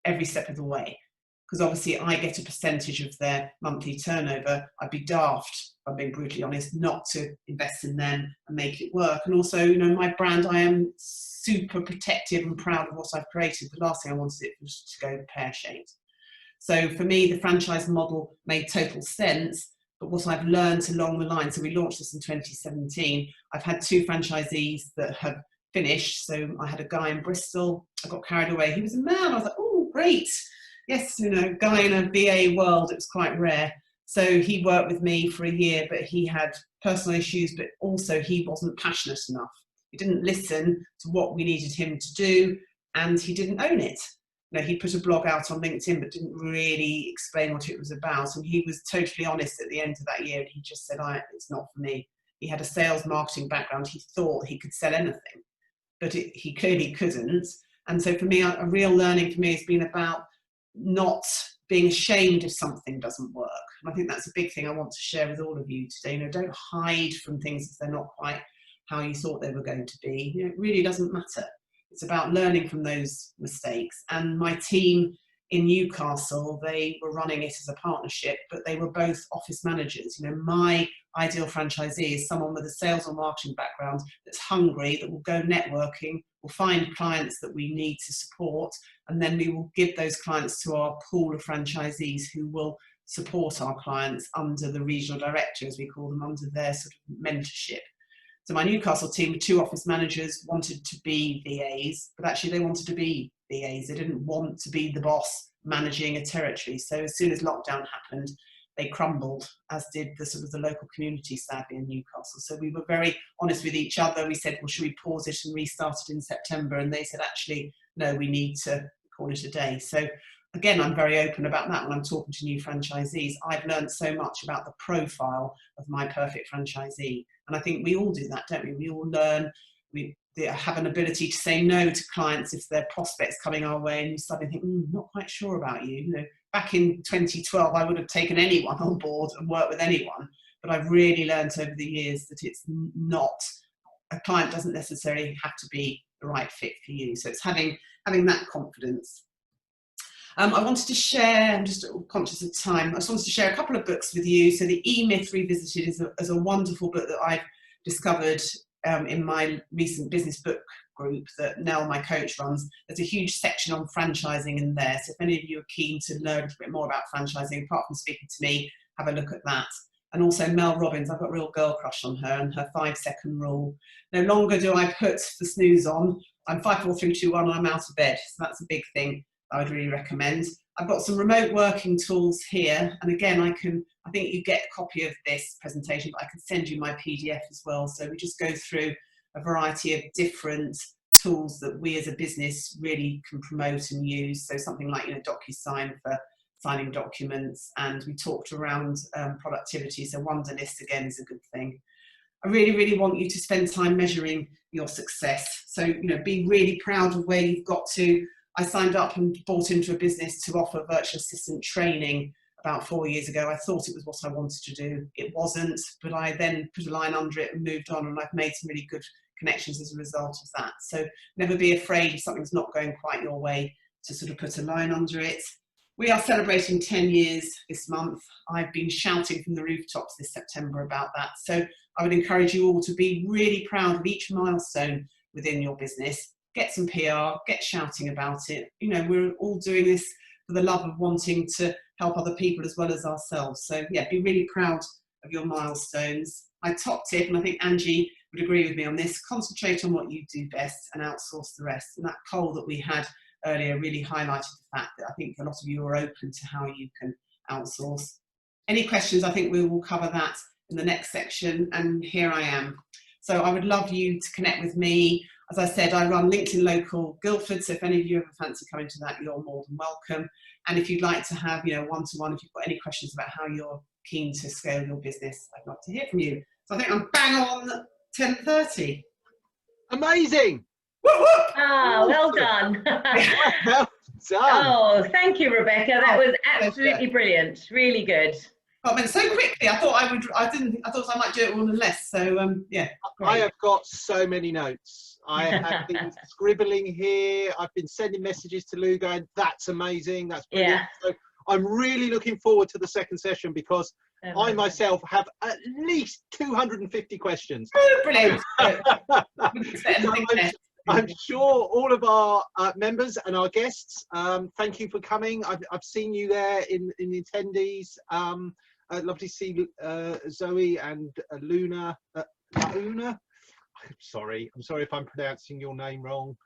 every step of the way. Because obviously I get a percentage of their monthly turnover. I'd be daft, if I'm being brutally honest, not to invest in them and make it work. And also, you know, my brand, I am super protective and proud of what I've created. The last thing I wanted it was to go pear-shaped. So for me, the franchise model made total sense. But what I've learned along the line, so we launched this in 2017, I've had 2 franchisees that have finished. So I had a guy in Bristol, I got carried away. He was a man, I was like, oh, great. Yes, you know, guy in a VA world, it was quite rare. So he worked with me for a year, but he had personal issues, but also he wasn't passionate enough. He didn't listen to what we needed him to do, and he didn't own it. You know, he put a blog out on LinkedIn, but didn't really explain what it was about. And he was totally honest at the end of that year. He just said, it's not for me. He had a sales marketing background. He thought he could sell anything, but he clearly couldn't. And so for me, a real learning for me has been about not being ashamed if something doesn't work. And I think that's a big thing I want to share with all of you today. You know, don't hide from things if they're not quite how you thought they were going to be. You know, it really doesn't matter. It's about learning from those mistakes. And my team in Newcastle, they were running it as a partnership, but they were both office managers. You know, my ideal franchisee is someone with a sales or marketing background that's hungry, that will go networking, will find clients that we need to support, and then we will give those clients to our pool of franchisees who will support our clients under the regional director, as we call them, under their sort of mentorship. So my Newcastle team, 2 office managers, wanted to be VAs, but actually they wanted to be VAs. They didn't want to be the boss managing a territory. So as soon as lockdown happened, they crumbled, as did the sort of the local community, sadly, in Newcastle. So we were very honest with each other. We said, well, should we pause it and restart it in September? And they said, actually, no, we need to call it a day. So again, I'm very open about that when I'm talking to new franchisees. I've learned so much about the profile of my perfect franchisee. And I think we all do that, don't we? We all learn, we have an ability to say no to clients if they're prospects coming our way and you suddenly think, not quite sure about you. You know, back in 2012, I would have taken anyone on board and worked with anyone. But I've really learned over the years that it's not, a client doesn't necessarily have to be the right fit for you. So it's having that confidence. I wanted to share, I'm just conscious of time, I just wanted to share a couple of books with you. So the E-Myth Revisited is a wonderful book that I've discovered in my recent business book group that Nell, my coach, runs. There's a huge section on franchising in there. So if any of you are keen to learn a little bit more about franchising, apart from speaking to me, have a look at that. And also Mel Robbins, I've got a real girl crush on her and her 5-second rule. No longer do I put the snooze on. I'm 5, 4, 3, 2, 1 and I'm out of bed. So that's a big thing I would really recommend. I've got some remote working tools here. And again, I think you get a copy of this presentation, but I can send you my PDF as well. So we just go through a variety of different tools that we as a business really can promote and use. So something like, you know, DocuSign for signing documents. And we talked around productivity. So Wunderlist again is a good thing. I really, really want you to spend time measuring your success. So, you know, be really proud of where you've got to. I signed up and bought into a business to offer virtual assistant training about 4 years ago. I thought it was what I wanted to do. It wasn't, but I then put a line under it and moved on, and I've made some really good connections as a result of that. So never be afraid if something's not going quite your way to sort of put a line under it. We are celebrating 10 years this month. I've been shouting from the rooftops this September about that. So I would encourage you all to be really proud of each milestone within your business. Get some PR, get shouting about it. You know, we're all doing this for the love of wanting to help other people as well as ourselves. So yeah, be really proud of your milestones. My top tip, and I think Angie would agree with me on this, concentrate on what you do best and outsource the rest. And that poll that we had earlier really highlighted the fact that I think a lot of you are open to how you can outsource. Any questions? I think we will cover that in the next section, and here I am. So I would love you to connect with me. As I said, I run LinkedIn Local Guildford, so if any of you ever fancy coming to that, you're more than welcome. And if you'd like to have, you know, one-to-one, if you've got any questions about how you're keen to scale your business, I'd love to hear from you. So I think I'm bang on 10:30. Amazing. Ah, well done. Well done. Oh, thank you, Rebecca. That was absolutely brilliant. Really good. I mean, so quickly. I thought I might do it all in less. So yeah. Great. I have got so many notes. I have been scribbling here. I've been sending messages to Lou going, that's amazing. That's brilliant. Yeah. So I'm really looking forward to the second session because I myself have at least 250 questions. Oh, brilliant. I'm sure all of our members and our guests, thank you for coming. I've seen you there in the attendees. I'd love to see Zoe and Luna. I'm sorry if I'm pronouncing your name wrong.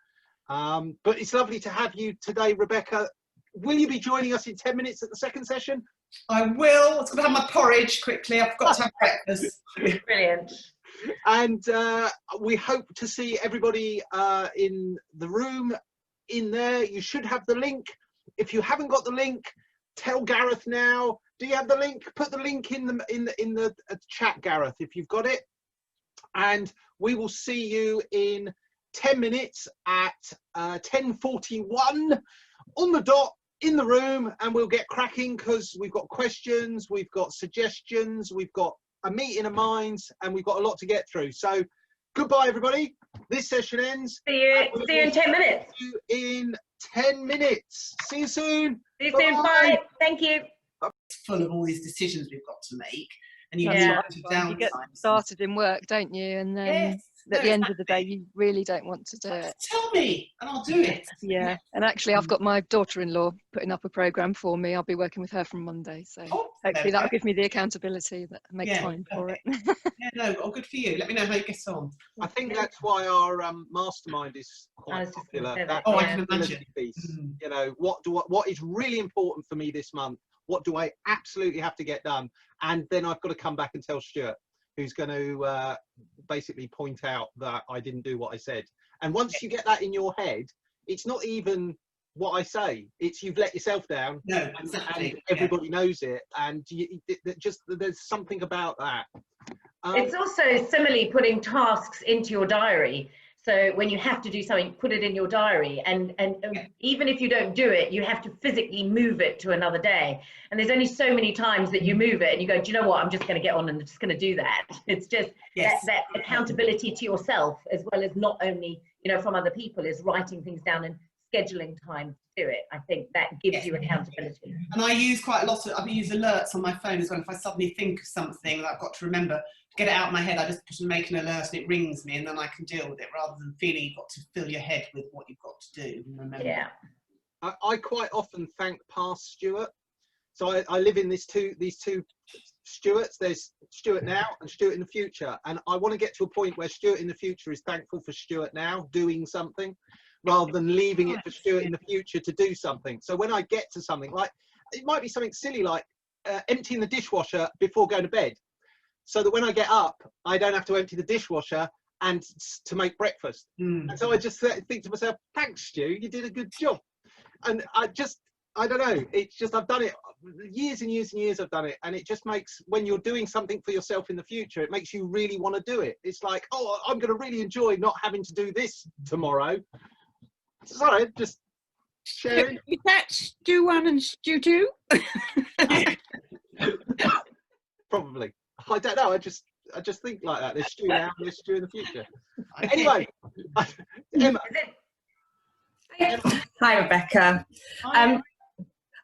But it's lovely to have you today, Rebecca. Will you be joining us in 10 minutes at the second session? I will. I'm going to have my porridge quickly. I've got to have breakfast. Brilliant. And we hope to see everybody in the room in there. You should have the link. If you haven't got the link, tell Gareth now. Do you have the link? Put the link in the chat, Gareth, if you've got it. And we will see you in 10 minutes at 10:41 on the dot in the room, and we'll get cracking because we've got questions, we've got suggestions, we've got a meeting of minds, and we've got a lot to get through. So goodbye, everybody. This session ends. See you in 10 minutes. See you in 10 minutes. See you soon. See you soon. Bye. Thank you. It's full of all these decisions we've got to make, and you Yeah. You get started in work, don't you? And then at the end of the day, you really don't want to do it. Tell me, and I'll do it. Yeah, and actually, I've got my daughter-in-law putting up a program for me. I'll be working with her from Monday, so hopefully that'll give me the accountability that I make time for it. Yeah, no, oh, good for you. Let me know how you get on. I think that's why our mastermind is quite popular. That I can imagine. Piece. You know, what is really important for me this month? What do I absolutely have to get done? And then I've got to come back and tell Stuart, who's going to basically point out that I didn't do what I said. And once you get that in your head, it's not even what I say. It's you've let yourself down. No, exactly. And everybody knows it. And there's something about that. It's also similarly putting tasks into your diary. So when you have to do something, put it in your diary, and even if you don't do it, you have to physically move it to another day. And there's only so many times that you move it and you go, do you know what, I'm just going to get on and I'm just going to do that. It's just that accountability to yourself, as well as not only, you know, from other people, is writing things down and scheduling time to do it. I think that gives you accountability. And I use quite a lot of, I use alerts on my phone as well. If I suddenly think of something that I've got to remember, get it out of my head, I just make an alert and it rings me, and then I can deal with it, rather than feeling you've got to fill your head with what you've got to do and remember. Yeah. I quite often thank past Stuart. So I live in these two Stuarts. There's Stuart now and Stuart in the future. And I want to get to a point where Stuart in the future is thankful for Stuart now doing something, rather than leaving it for Stuart in the future to do something. So when I get to something, like, it might be something silly like emptying the dishwasher before going to bed, so that when I get up, I don't have to empty the dishwasher and to make breakfast. And so I just think to myself, thanks, Stu, you did a good job. And I don't know, it's just, I've done it years and years and years, I've done it. And it just makes, when you're doing something for yourself in the future, it makes you really want to do it. It's like, oh, I'm going to really enjoy not having to do this tomorrow. Sorry, just sharing. Is that Stu 1 and Stu 2? Probably. I don't know. I just think like that. There's Stu now, there's Stu in the future. Anyway, Emma. Hi, Rebecca.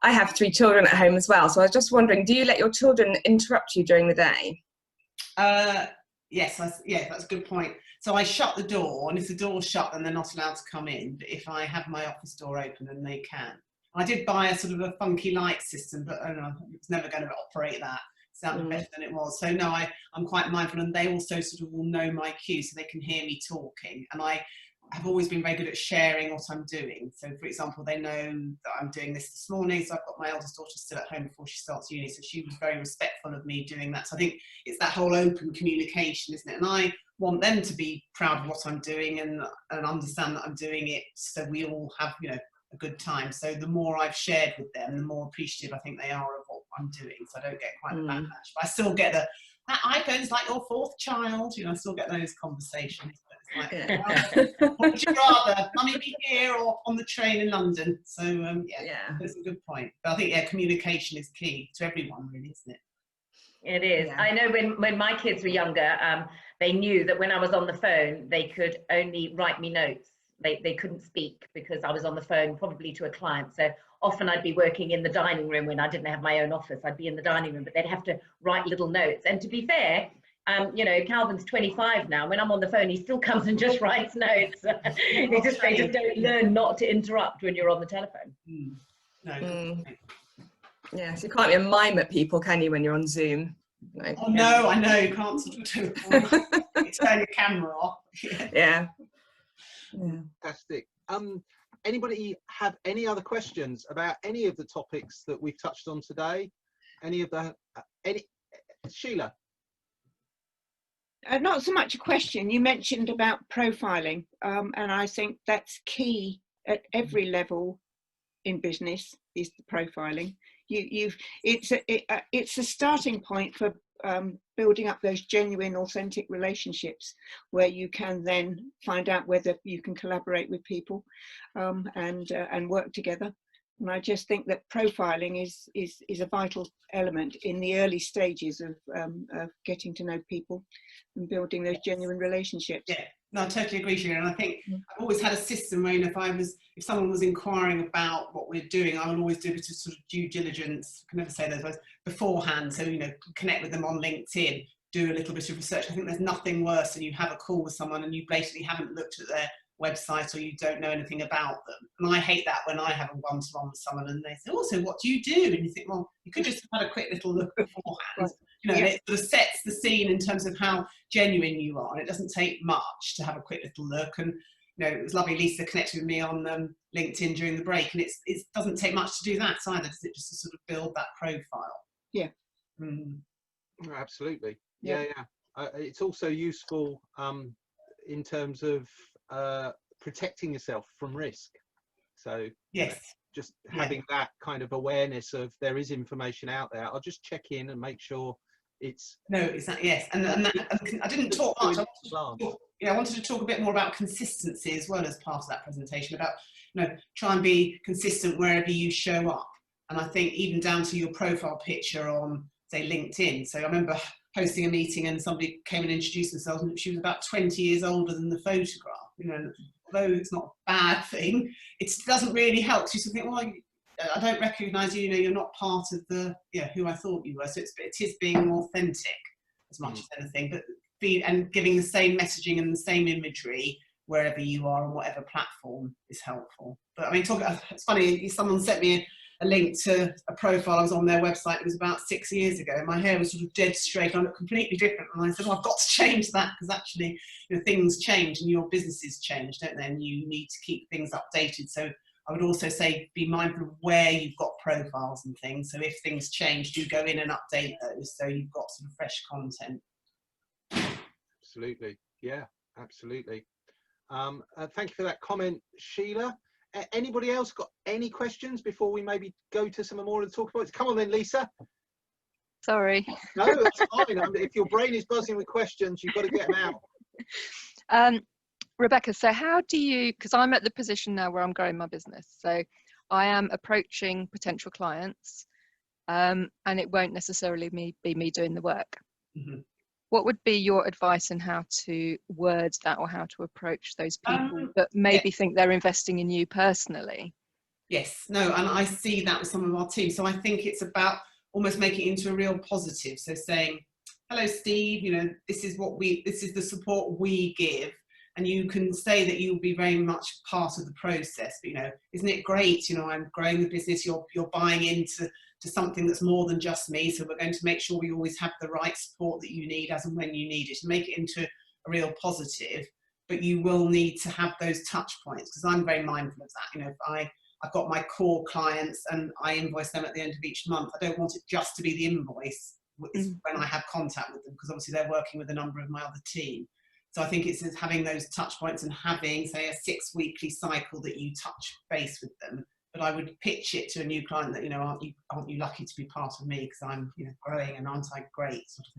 I have 3 children at home as well, so I was just wondering, do you let your children interrupt you during the day? Yes, that's a good point. So I shut the door, and if the door's shut, then they're not allowed to come in. But if I have my office door open, then they can. I did buy a sort of a funky light system, but I don't know, it's never going to operate that. It sounded better than it was. So no, I'm quite mindful, and they also sort of will know my cue, so they can hear me talking. And I have always been very good at sharing what I'm doing. So for example, they know that I'm doing this morning, so I've got my eldest daughter still at home before she starts uni, so she was very respectful of me doing that. So I think it's that whole open communication, isn't it? And I want them to be proud of what I'm doing and understand that I'm doing it, so we all have, you know, a good time. So the more I've shared with them, the more appreciative I think they are of what I'm doing, so I don't get quite the backlash. But I still get that iPhone's like your 4th child, you know, I still get those conversations. But it's like, what would you rather, mummy be here or on the train in London? So that's a good point. But I think communication is key to everyone, really, isn't it? It is. Yeah. I know when my kids were younger, they knew that when I was on the phone, they could only write me notes. They couldn't speak because I was on the phone, probably to a client. So often I'd be working in the dining room when I didn't have my own office. I'd be in the dining room, but they'd have to write little notes. And to be fair, you know, Calvin's 25 now. When I'm on the phone, he still comes and just writes notes. They just don't learn not to interrupt when you're on the telephone. Yes, you can't be a mime at people, can you, when you're on Zoom? Like, oh no, I know, you can't sort of turn your camera off. Yeah. Fantastic. Anybody have any other questions about any of the topics that we've touched on today? Any of the Sheila? Not so much a question. You mentioned about profiling, and I think that's key at every level in business, is the profiling. It's a starting point for building up those genuine, authentic relationships, where you can then find out whether you can collaborate with people and work together. And I just think that profiling is a vital element in the early stages of getting to know people and building those genuine relationships. Yeah, No, I totally agree, Sheila. And I think I've always had a system where, you know, if someone was inquiring about what we're doing, I would always do a bit of sort of due diligence, I can never say those words, beforehand. So, you know, connect with them on LinkedIn, do a little bit of research. I think there's nothing worse than you have a call with someone and you blatantly haven't looked at their website or you don't know anything about them. And I hate that when I have a one-to-one with someone and they say, oh, so what do you do? And you think, well, you could just have had a quick little look beforehand. You know, and it sort of sets the scene in terms of how genuine you are. And it doesn't take much to have a quick little look. And, you know, it was lovely, Lisa connected with me on LinkedIn during the break. And it doesn't take much to do that either, does it? Just to sort of build that profile. Yeah. Oh, absolutely. Yeah. It's also useful in terms of protecting yourself from risk. So yes, just having that kind of awareness of there is information out there. I'll just check in and make sure it's yes. And I didn't talk much. I wanted to talk a bit more about consistency as well as part of that presentation, about, you know, try and be consistent wherever you show up. And I think even down to your profile picture on, say, LinkedIn. So I remember hosting a meeting and somebody came and introduced themselves and she was about 20 years older than the photograph. You know, although it's not a bad thing, it doesn't really help. So you think, well, I don't recognise you, you know, you're not part of the, who I thought you were. So it is being authentic as much as anything, but and giving the same messaging and the same imagery wherever you are on whatever platform is helpful. But I mean, it's funny, someone sent me a link to a profile I was on their website. It was about 6 years ago. My hair was sort of dead straight. I looked completely different. And I said, well, I've got to change that, because actually, you know, things change and your businesses change, don't they? And you need to keep things updated. So I would also say be mindful of where you've got profiles and things. So if things change, do go in and update those so you've got some fresh content. Absolutely. Yeah, absolutely. Thank you for that comment, Sheila. Anybody else got any questions before we maybe go to some more of the talk points? Come on then, Lisa. Sorry. No, that's fine. If your brain is buzzing with questions, you've got to get them out. Rebecca, so how do you, because I'm at the position now where I'm growing my business, so I am approaching potential clients, and it won't necessarily be me doing the work. What would be your advice on how to word that, or how to approach those people that maybe think they're investing in you personally? Yes, no, and I see that with some of our team. So I think it's about almost making it into a real positive. So saying, hello, Steve, you know, this is the support we give. And you can say that you'll be very much part of the process. But, you know, isn't it great? You know, I'm growing the business. You're buying into something that's more than just me. So we're going to make sure we always have the right support that you need as and when you need it, and make it into a real positive. But you will need to have those touch points, because I'm very mindful of that. You know, if I've got my core clients and I invoice them at the end of each month, I don't want it just to be the invoice when I have contact with them, because obviously they're working with a number of my other team. So I think it's having those touch points and having, say, a 6 weekly cycle that you touch base with them. But I would pitch it to a new client that, you know, aren't you lucky to be part of me, because I'm, you know, growing, and aren't I great, sort of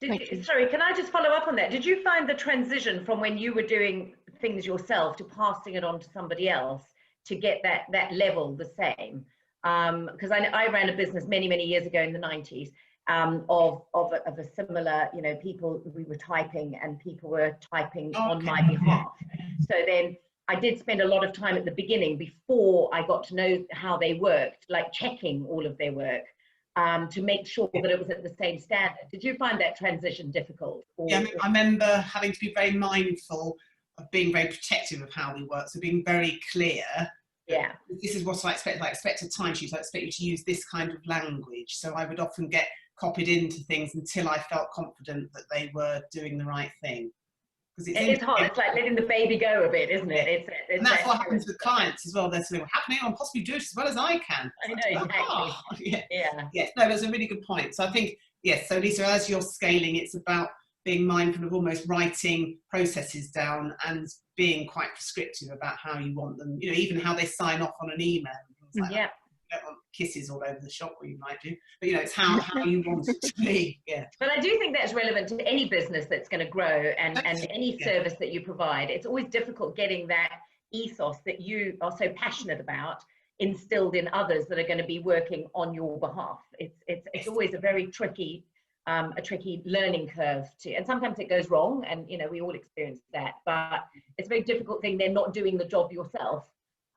thing. Sorry, can I just follow up on that? Did you find the transition from when you were doing things yourself to passing it on to somebody else to get that level the same? Because I ran a business many years ago in the 90s. Of a similar, you know, people, we were typing and people were typing on my behalf. So then I did spend a lot of time at the beginning, before I got to know how they worked, like checking all of their work to make sure that it was at the same standard. Did you find that transition difficult? Yeah, I remember having to be very mindful of being very protective of how we work. So being very clear. Yeah. This is what I expect. I expect a timesheet. I expect you to use this kind of language. So I would often get copied into things until I felt confident that they were doing the right thing. Because it's hard. It's like letting the baby go a bit, isn't it? And that's what happens with clients as well. They're saying, well, how can anyone possibly do it as well as I can? I know, exactly. Yes, no, that's a really good point. So I think, yes, so Lisa, as you're scaling, it's about being mindful of almost writing processes down and being quite prescriptive about how you want them, you know, even how they sign off on an email and things like that. You don't want kisses all over the shop, where you might do, but you know, it's how you want it to be. Yeah. But I do think that's relevant to any business that's going to grow, and any service that you provide. It's always difficult getting that ethos that you are so passionate about instilled in others that are going to be working on your behalf. It's always a very tricky a tricky learning curve too, and sometimes it goes wrong, and you know, we all experience that, but it's a very difficult thing. They're not doing the job yourself,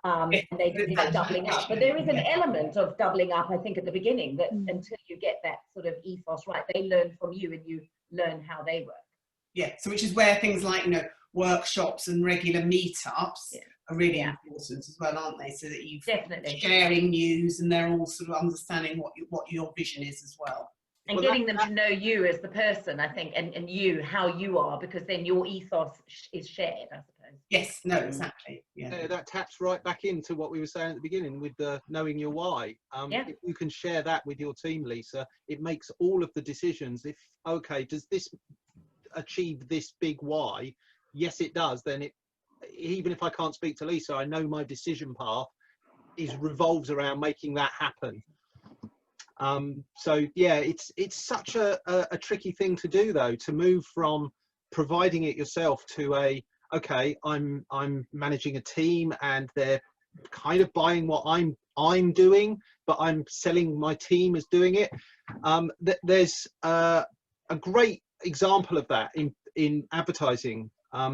and they end up doubling up. But there is an element of doubling up, I think, at the beginning, that until you get that sort of ethos right, they learn from you and you learn how they work. Yeah, so which is where things like, you know, workshops and regular meetups are really important as well, aren't they? So that you're sharing news and they're all sort of understanding what your vision is as well. And getting them to know you as the person, I think, and you, how you are, because then your ethos is shared, I suppose. Yes, no, exactly. Yeah, that taps right back into what we were saying at the beginning with the knowing your why. If you can share that with your team, Lisa, it makes all of the decisions. If, okay, does this achieve this big why? Yes, it does. Then it, even if I can't speak to Lisa, I know my decision path revolves around making that happen. So yeah, it's such a tricky thing to do, though, to move from providing it yourself to okay, I'm managing a team and they're kind of buying what I'm doing, but I'm selling my team as doing it. There's a great example of that in advertising,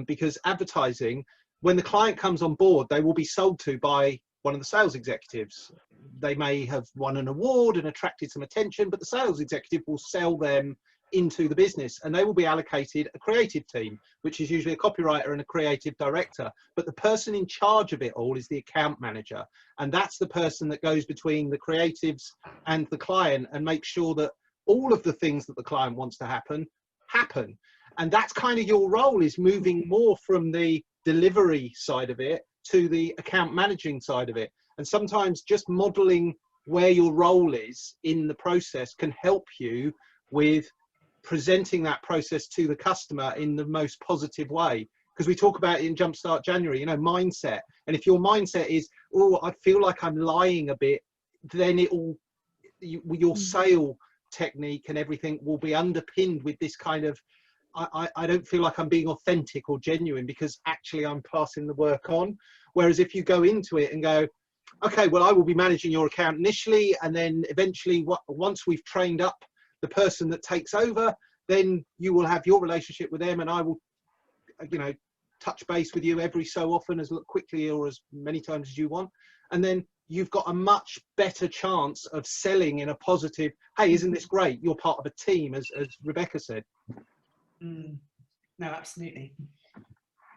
because advertising, when the client comes on board, they will be sold to by one of the sales executives. They may have won an award and attracted some attention, but the sales executive will sell them into the business, and they will be allocated a creative team, which is usually a copywriter and a creative director. But the person in charge of it all is the account manager, and that's the person that goes between the creatives and the client and makes sure that all of the things that the client wants to happen. And that's kind of your role, is moving more from the delivery side of it to the account managing side of it. And sometimes just modeling where your role is in the process can help you with presenting that process to the customer in the most positive way. Because we talk about it in Jumpstart January, you know, mindset. And if your mindset is, oh, I feel like I'm lying a bit, then your sale technique and everything will be underpinned with this kind of, I don't feel like I'm being authentic or genuine because actually I'm passing the work on. Whereas if you go into it and go, okay, well, I will be managing your account initially, and then eventually once we've trained up the person that takes over, then you will have your relationship with them, and I will, you know, touch base with you every so often, as quickly or as many times as you want. And then you've got a much better chance of selling in a positive, hey, isn't this great? You're part of a team, as Rebecca said. No, absolutely.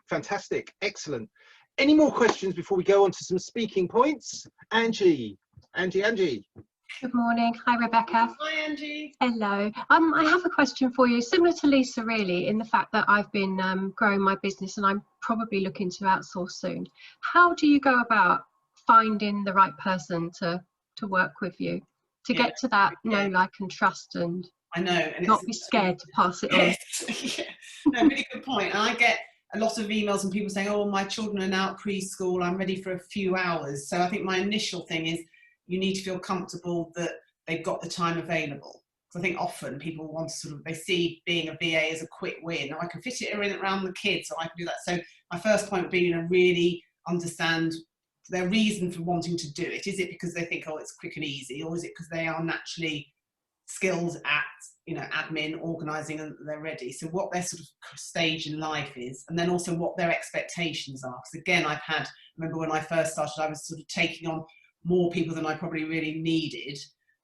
Fantastic. Excellent. Any more questions before we go on to some speaking points? Angie. Good morning. Hi, Rebecca. Hi, Angie. Hello. I have a question for you, similar to Lisa, really, in the fact that I've been growing my business and I'm probably looking to outsource soon. How do you go about finding the right person to work with you, to get to that know, like, and trust, and I know, and not be scared to pass it on? Yes. No, really good point. And I get a lot of emails and people saying, oh, my children are now at preschool, I'm ready for a few hours. So I think my initial thing is you need to feel comfortable that they've got the time available. Because I think often people want to sort of, they see being a VA as a quick win. I can fit it around the kids, so I can do that. So my first point would be, you know, really understand their reason for wanting to do it. Is it because they think, oh, it's quick and easy, or is it because they are naturally skilled at, you know, admin, organising, and they're ready? So what their sort of stage in life is, and then also what their expectations are. Because again, I remember when I first started, I was sort of taking on more people than I probably really needed,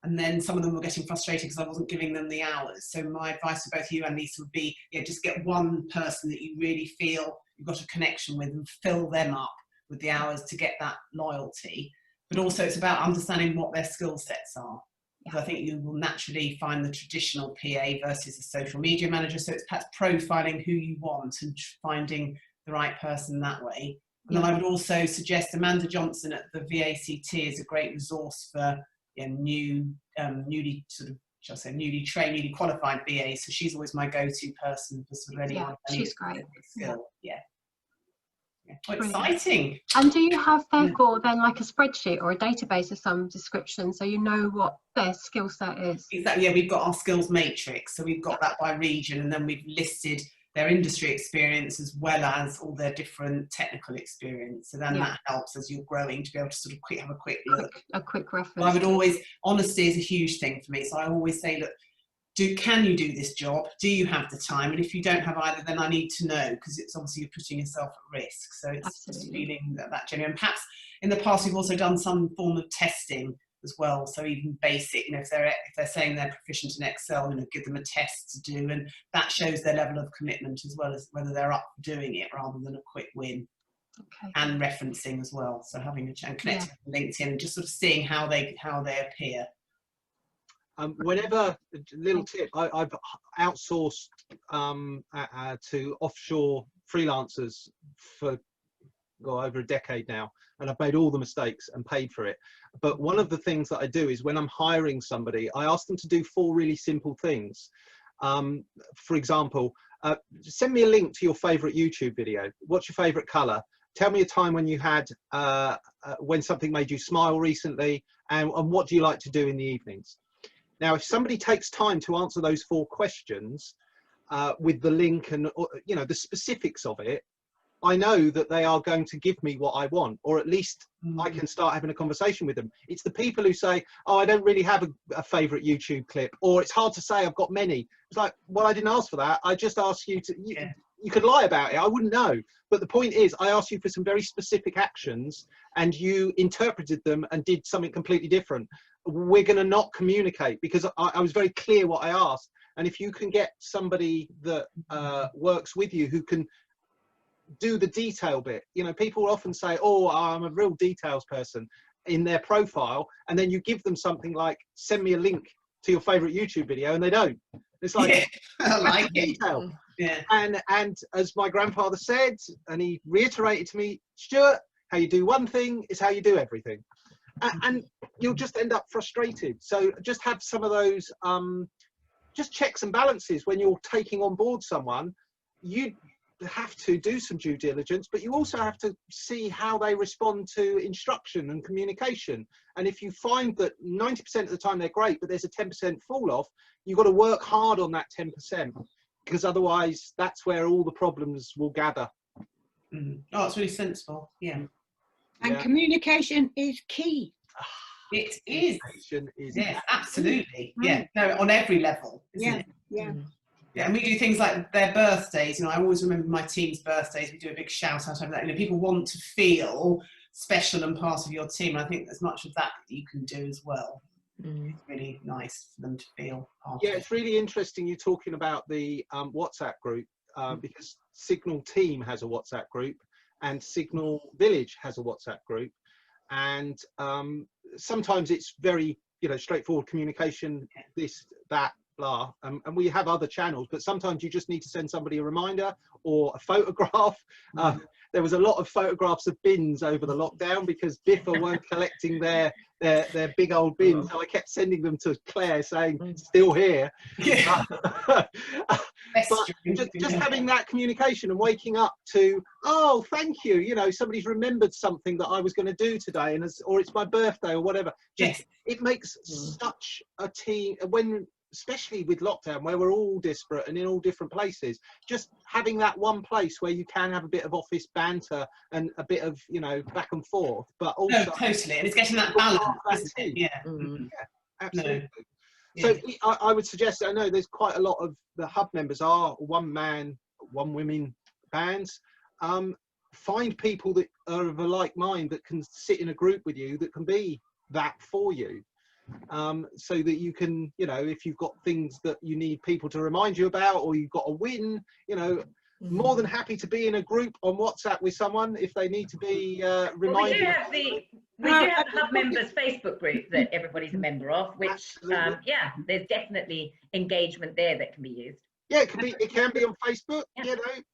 and then some of them were getting frustrated because I wasn't giving them the hours. So my advice to both you and Lisa would be, yeah, just get one person that you really feel you've got a connection with and fill them up with the hours to get that loyalty. But also it's about understanding what their skill sets are. Because I think you will naturally find the traditional PA versus a social media manager. So it's perhaps profiling who you want and finding the right person that way. And then I would also suggest Amanda Johnson at the VACT is a great resource for, you know, newly trained, newly qualified VAs. So she's always my go-to person for sort of anyone. Yeah, she's great. Skill. Yeah. Oh, exciting. And do you have therefore then like a spreadsheet or a database of some description, so you know what their skill set is? Exactly. Yeah, we've got our skills matrix, so we've got that by region, and then we've listed their industry experience as well as all their different technical experience. So then that helps as you're growing to be able to sort of have a quick look. A quick reference. Well, I would always, honesty is a huge thing for me. So I always say, look, can you do this job? Do you have the time? And if you don't have either, then I need to know, because it's obviously you're putting yourself at risk. So it's just feeling that genuine. Perhaps in the past we've also done some form of testing as well. So even basic, if they're saying they're proficient in Excel, give them a test to do, and that shows their level of commitment as well as whether they're up for doing it rather than a quick win. Okay. And referencing as well. So having a chat, connecting with LinkedIn, and just sort of seeing how they appear. Whenever, little tip, I've outsourced to offshore freelancers for over a decade now, and I've made all the mistakes and paid for it. But one of the things that I do is when I'm hiring somebody, I ask them to do 4 really simple things. For example, send me a link to your favorite YouTube video. What's your favorite color? Tell me a time when you had when something made you smile recently, and what do you like to do in the evenings? Now, if somebody takes time to answer those 4 questions with the link and the specifics of it, I know that they are going to give me what I want, or at least I can start having a conversation with them. It's the people who say, oh, I don't really have a favorite YouTube clip, or it's hard to say, I've got many. It's like, well, I didn't ask for that. I just asked you to, you could lie about it. I wouldn't know. But the point is, I asked you for some very specific actions and you interpreted them and did something completely different. We're going to not communicate, because I was very clear what I asked. And if you can get somebody that works with you who can do the detail bit, people often say, oh, I'm a real details person in their profile, and then you give them something like, send me a link to your favorite YouTube video, and they don't. It's like, I like detail. Yeah. And as my grandfather said, and he reiterated to me, Stuart, how you do one thing is how you do everything. And you'll just end up frustrated. So just have some of those just checks and balances when you're taking on board someone. You have to do some due diligence, but you also have to see how they respond to instruction and communication. And if you find that 90% of the time they're great, but there's a 10% fall off, you've got to work hard on that 10%, because otherwise that's where all the problems will gather. Oh, it's really sensible. Yeah. And communication is key. It is. Communication is yes, absolutely. Yeah, no, on every level, isn't it? Yeah. Yeah, and we do things like their birthdays. I always remember my team's birthdays. We do a big shout out over that. People want to feel special and part of your team. I think as much of that you can do as well. It's really nice for them to feel part of it. It's really interesting you talking about the WhatsApp group, because Signal Team has a WhatsApp group and Signal Village has a WhatsApp group, and sometimes it's very straightforward communication, this, that, blah, and we have other channels, but sometimes you just need to send somebody a reminder or a photograph. There was a lot of photographs of bins over the lockdown because Biffa weren't collecting their big old bins, so I kept sending them to Claire saying still here. But just having that communication and waking up to, oh, thank you, somebody's remembered something that I was going to do today, and or it's my birthday or whatever. It makes such a team, especially with lockdown where we're all disparate and in all different places, just having that one place where you can have a bit of office banter and a bit of back and forth, but also totally, and it's getting that balance, isn't it? Yeah, absolutely. So I would suggest, I know there's quite a lot of the hub members are one man, one women bands. Find people that are of a like mind that can sit in a group with you that can be that for you. So that you can, if you've got things that you need people to remind you about, or you've got a win, more than happy to be in a group on WhatsApp with someone if they need to be reminded. Well, we do have the Hub Members Facebook group that everybody's a member of, which, there's definitely engagement there that can be used. Yeah, it can be on Facebook.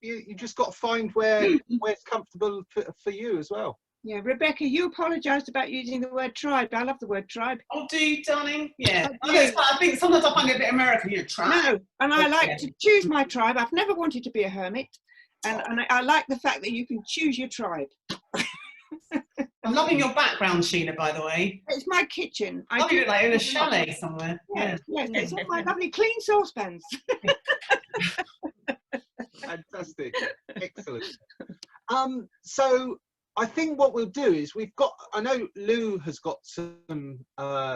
You just got to find where it's comfortable for you as well. Yeah, Rebecca, you apologised about using the word tribe. I love the word tribe. Oh, do you, darling? Yeah. I think sometimes I find it a bit American, tribe. No, and I like to choose my tribe. I've never wanted to be a hermit. And I like the fact that you can choose your tribe. I'm loving your background, Sheila, by the way. It's my kitchen. I do it like in a chalet somewhere. Yes, it's all my lovely clean saucepans. Fantastic. Excellent. So I think what we'll do is I know Lou has got some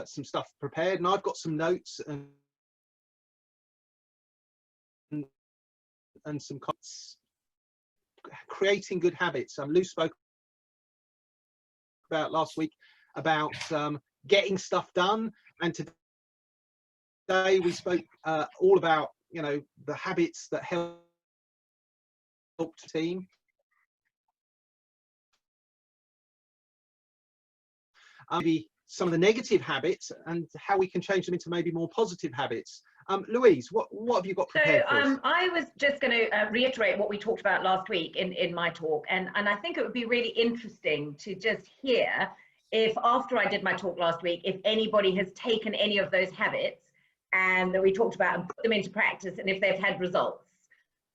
stuff prepared, and I've got some notes and some creating good habits. Lou spoke about last week about getting stuff done, and today we spoke all about, you know, the habits that help the team. Maybe some of the negative habits and how we can change them into maybe more positive habits. Louise, what have you got prepared for us? I was just going to reiterate what we talked about last week in my talk, and I think it would be really interesting to just hear if, after I did my talk last week, if anybody has taken any of those habits and that we talked about and put them into practice, and if they've had results.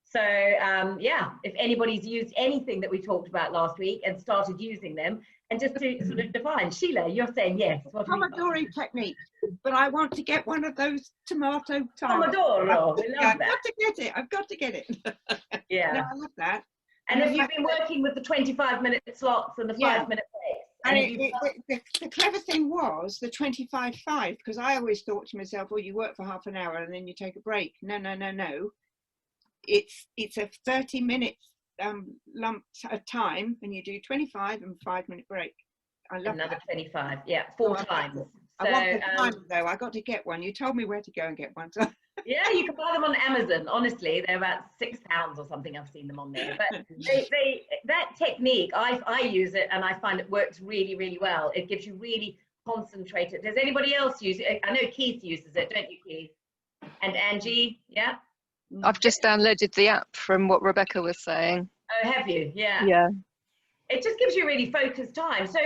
So yeah, if anybody's used anything that we talked about last week and started using them, and just to sort of define, Sheila, you're saying yes. Pomodoro technique, but I want to get one of those tomato timers. Pomodoro, we love I've that. got to get it. I've got to get it. Yeah. No, I love that. And have you been working with the 25-minute slots and the 5-minute breaks? And the clever thing was the 25-5, because I always thought to myself, well, you work for half an hour and then you take a break. No, no, no, no. It's a 30 minutes lump at time, and you do 25 and 5-minute break. I love another that. 25, yeah, 4 times. So, I want the time though. I got to get one. You told me where to go and get one. So. Yeah, you can buy them on Amazon. Honestly, they're about £6 or something. I've seen them on there. But that technique, I use it, and I find it works really, really well. It gives you really concentrated. Does anybody else use it? I know Keith uses it, don't you, Keith? And Angie, yeah. I've just downloaded the app from what Rebecca was saying. Oh, have you? Yeah. Yeah. It just gives you really focused time. So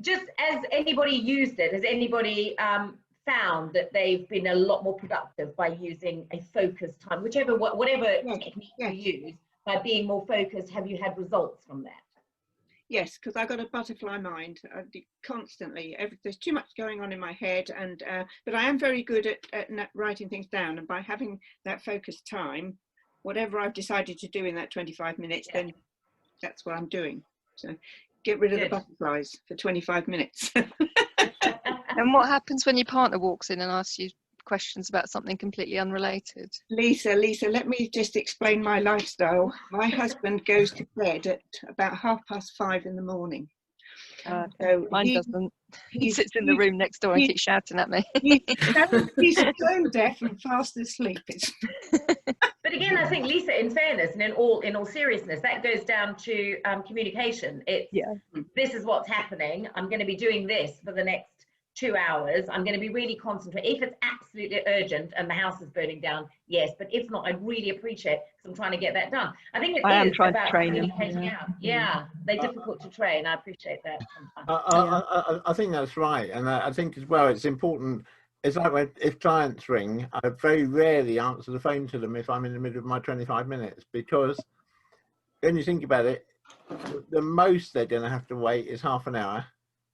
just as anybody used it, has anybody found that they've been a lot more productive by using a focused time, whatever technique you use, by being more focused? Have you had results from that? Yes, because I got a butterfly mind constantly. There's too much going on in my head, and but I am very good at writing things down. And by having that focused time, whatever I've decided to do in that 25 minutes, then that's what I'm doing. So get rid of the butterflies for 25 minutes. And what happens when your partner walks in and asks you questions about something completely unrelated? Lisa, let me just explain my lifestyle. My husband goes to bed at about 5:30 in the morning. So mine doesn't. He sits in the room next door and keeps shouting at me. He's so deaf and fast asleep. But again, I think, Lisa, in fairness and in all seriousness, that goes down to communication. It's this is what's happening. I'm going to be doing this for the next 2 hours. I'm going to be really concentrated. If it's absolutely urgent and the house is burning down, yes. But if not, I'd really appreciate it because I'm trying to get that done. I think I am trying about communicating out. Yeah, they're difficult to train. I appreciate that sometimes. I think that's right, and I think as well it's important. It's like if clients ring, I very rarely answer the phone to them if I'm in the middle of my 25 minutes, because when you think about it, the most they're going to have to wait is half an hour.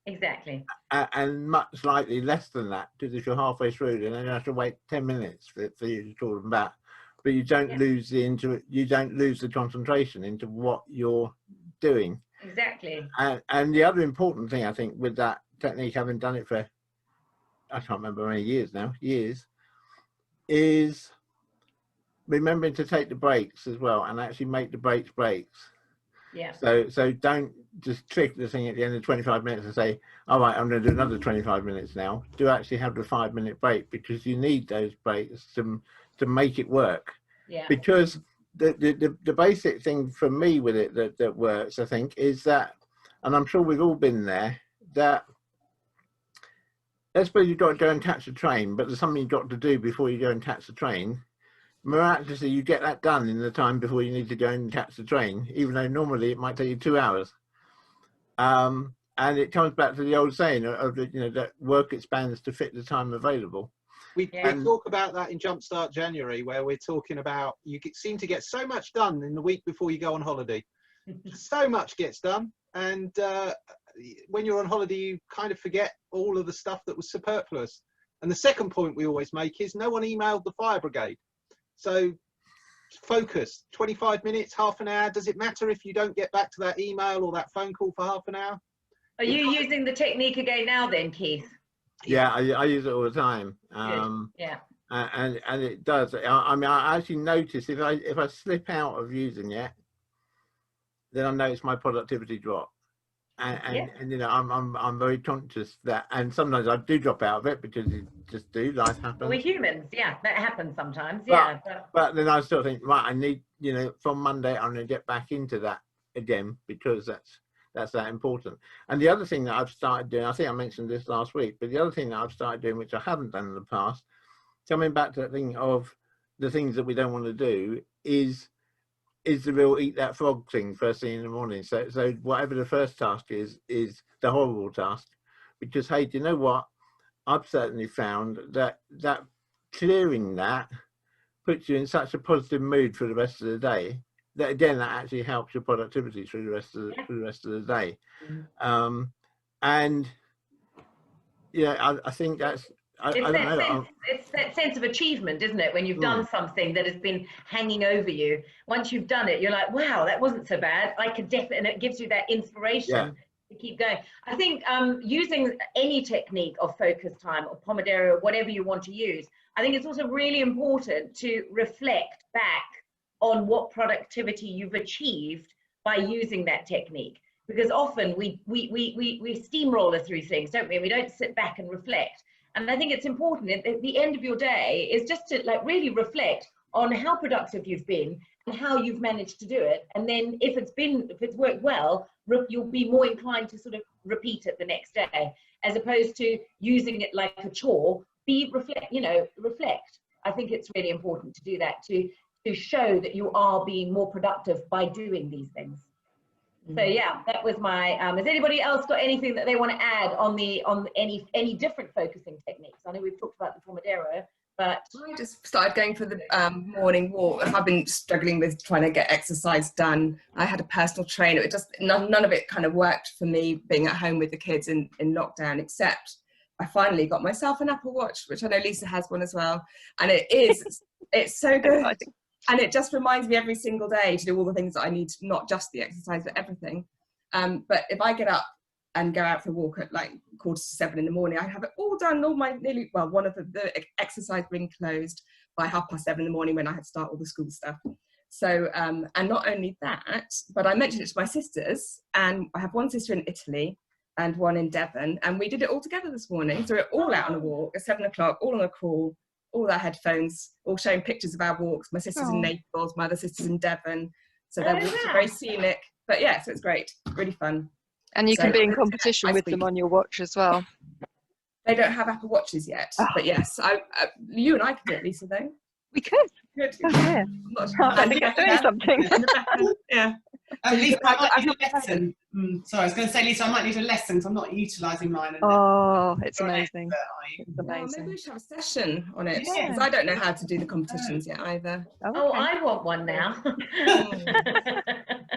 Exactly. And much likely less than that, because if you're halfway through, then you have to wait 10 minutes for you to talk them back. But you don't lose the concentration into what you're doing. Exactly. And the other important thing I think with that technique, having done it for I can't remember how many years now, is remembering to take the breaks as well and actually make the breaks. Yeah. So don't just trick the thing at the end of 25 minutes and say, all right, I'm going to do another 25 minutes now. Do actually have the 5-minute break, because you need those breaks to make it work. Yeah. Because the basic thing for me with it that works, I think, is that, and I'm sure we've all been there, that let's suppose you've got to go and catch the train, but there's something you've got to do before you go and catch the train. Miraculously, you get that done in the time before you need to go and catch the train, even though normally it might take you 2 hours. And it comes back to the old saying of that work expands to fit the time available. We talk about that in Jumpstart January, where we're talking about you seem to get so much done in the week before you go on holiday. So much gets done, and when you're on holiday, you kind of forget all of the stuff that was superfluous. And the second point we always make is no one emailed the fire brigade. So focus, 25 minutes, half an hour. Does it matter if you don't get back to that email or that phone call for half an hour? Are you using the technique again now then, Keith? Yeah, I use it all the time. Yeah. and it does. I mean, I actually notice if I slip out of using it, then I notice my productivity drop. And you know, I'm very conscious that, and sometimes I do drop out of it because you just do, life happens. Well, we're humans, that happens sometimes, But then I still think, right, I need, you know, from Monday I'm going to get back into that again, because that's that important. And the other thing that I've started doing, I think I mentioned this last week, but the other thing that I've started doing, which I haven't done in the past, coming back to that thing of the things that we don't want to do, is the real eat that frog thing first thing in the morning. So whatever the first task is the horrible task, because hey, do you know what? I've certainly found that clearing that puts you in such a positive mood for the rest of the day that again that actually helps your productivity through the rest of the day. And yeah, I think that's it's that sense of achievement, isn't it, when you've done something that has been hanging over you. Once you've done it, you're like, wow, that wasn't so bad. I could definitely, and it gives you that inspiration to keep going. I think using any technique of focus time or Pomodoro, whatever you want to use, I think it's also really important to reflect back on what productivity you've achieved by using that technique, because often we steamroller through things, don't we? We don't sit back and reflect. And I think it's important at the end of your day is just to like really reflect on how productive you've been and how you've managed to do it. And then if it's worked well, you'll be more inclined to sort of repeat it the next day, as opposed to using it like a chore. Reflect. I think it's really important to do that, to show that you are being more productive by doing these things. So yeah, that was my. Has anybody else got anything that they want to add on any different focusing techniques? I know we've talked about the Pomodoro, but I just started going for the morning walk. I've been struggling with trying to get exercise done. I had a personal trainer. It just none of it kind of worked for me being at home with the kids in lockdown, except I finally got myself an Apple Watch, which I know Lisa has one as well, and it's so good. And it just reminds me every single day to do all the things that I need, not just the exercise, but everything. But if I get up and go out for a walk at like 6:45 in the morning, I have it all done, one of the exercise being closed by 7:30 in the morning when I had to start all the school stuff. So, and not only that, but I mentioned it to my sisters, and I have one sister in Italy and one in Devon, and we did it all together this morning. So we're all out on a walk at 7 o'clock, all on a call, all our headphones, all showing pictures of our walks. My sister's in Naples, my other sister's in Devon. So their walks are very scenic. But yeah, so it's great, really fun. And you can be in competition with them on your watch as well. They don't have Apple Watches yet, but yes, you and I could do it, Lisa, though. We could. Good. Oh, yeah. I think I'm doing something. Yeah. Lisa, I might need a lesson. Sorry, I was going to say, Lisa, I might need a lesson because I'm not utilising mine. Oh, it's amazing. It's amazing. Well, maybe we should have a session on it, because I don't know how to do the competitions yet either. Oh, I want one now.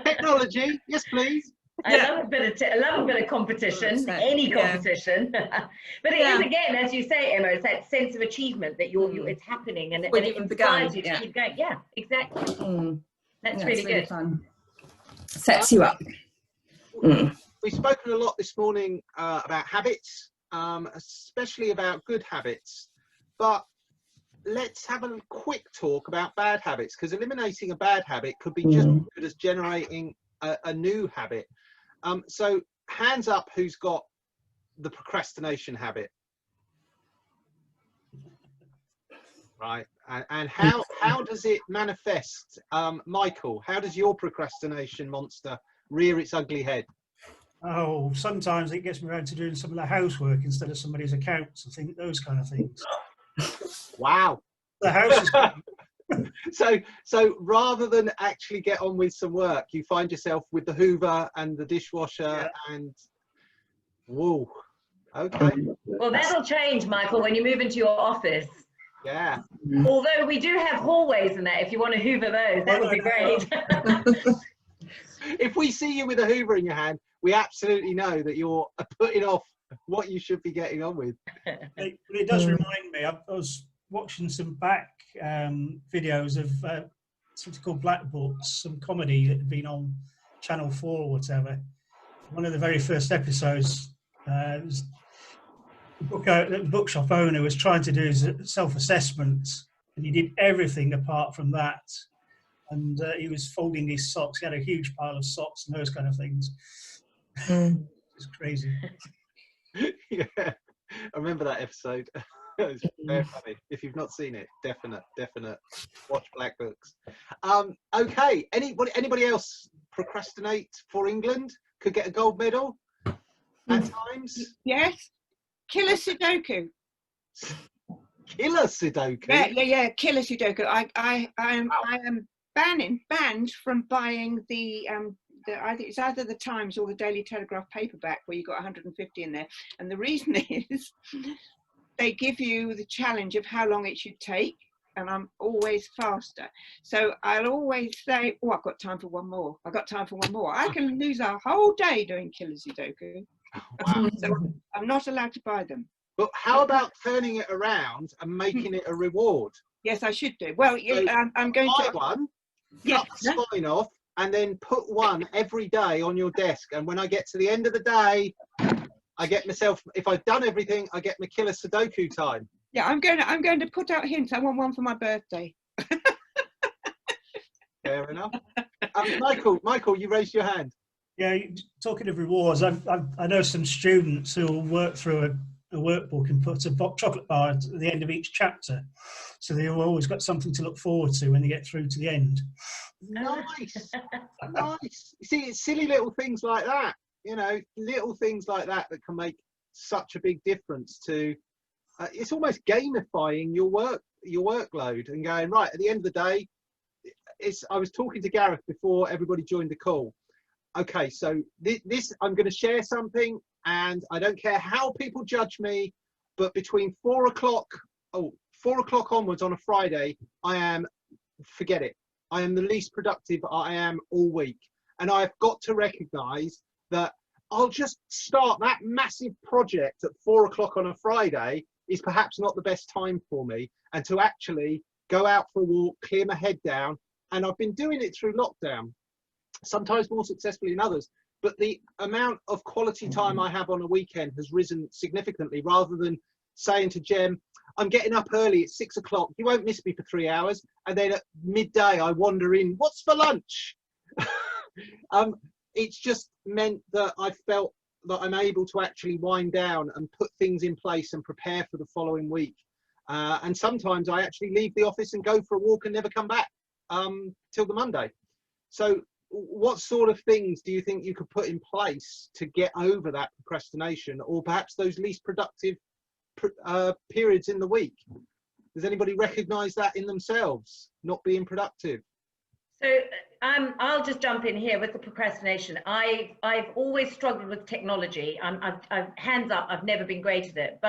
Technology, yes, please. I love a bit of competition, any competition. But it is, again, as you say, Emma, it's that sense of achievement that it's happening, and it inspires you to keep going. Yeah, exactly. That's really good. Fun. Sets you up. We've spoken a lot this morning about habits, especially about good habits, but let's have a quick talk about bad habits, because eliminating a bad habit could be just as good as generating a new habit. So hands up who's got the procrastination habit. Right, and how does it manifest? Michael, how does your procrastination monster rear its ugly head? Oh, sometimes it gets me around to doing some of the housework instead of somebody's accounts. I think those kind of things. Wow. The house is so rather than actually get on with some work, you find yourself with the Hoover and the dishwasher and whoa. Okay. Well, that'll change, Michael, when you move into your office. Yeah. Although we do have hallways and that, if you want to Hoover those, that would be great. If we see you with a Hoover in your hand, we absolutely know that you're putting off what you should be getting on with. It does remind me, I was watching some back videos of something called Black Books, some comedy that had been on Channel 4 or whatever. One of the very first episodes was the bookshop owner was trying to do self-assessment, and he did everything apart from that. And he was folding his socks. He had a huge pile of socks and those kind of things. It's crazy. Yeah, I remember that episode. It's very funny. If you've not seen it, definite watch Black Books. Okay, anybody else procrastinate for England? Could get a gold medal at times. Yes. Killer Sudoku. Killer Sudoku. Yeah. Killer Sudoku. I am banned from buying I think it's either the Times or the Daily Telegraph paperback where you got 150 in there, and the reason is they give you the challenge of how long it should take, and I'm always faster, so I'll always say, oh, I've got time for one more. I can lose a whole day doing Killer Sudoku. Wow. So I'm not allowed to buy them. But how about turning it around and making it a reward? Yes, I should do. Well, So I'm going buy to one, yeah, cut the spine off, and then put one every day on your desk. And when I get to the end of the day, I get myself, if I've done everything, I get my Killer Sudoku time. Yeah, I'm going to put out hints. I want one for my birthday. Fair enough. Michael, you raised your hand. Yeah, talking of rewards, I know some students who will work through a workbook and put a chocolate bar at the end of each chapter, so they've always got something to look forward to when they get through to the end. Nice. Nice. You see, it's silly little things like that, little things like that that can make such a big difference to, it's almost gamifying your workload and going, right, at the end of the day, I was talking to Gareth before everybody joined the call. Okay, so this I'm going to share something, and I don't care how people judge me, but between 4 o'clock onwards on a Friday, forget it. I am the least productive I am all week. And I've got to recognize that I'll just start that massive project at 4 o'clock on a Friday is perhaps not the best time for me, and to actually go out for a walk, clear my head down. And I've been doing it through lockdown, sometimes more successfully than others, but the amount of quality time I have on a weekend has risen significantly, rather than saying to Jem, I'm getting up early at 6 o'clock, you won't miss me for 3 hours, and then at midday I wander in, what's for lunch? It's just meant that I felt that I'm able to actually wind down and put things in place and prepare for the following week. And sometimes I actually leave the office and go for a walk and never come back till the Monday. So what sort of things do you think you could put in place to get over that procrastination, or perhaps those least productive periods in the week? Does anybody recognize that in themselves, not being productive? So I'll just jump in here with the procrastination. I've always struggled with technology. Hands up, I've never been great at it.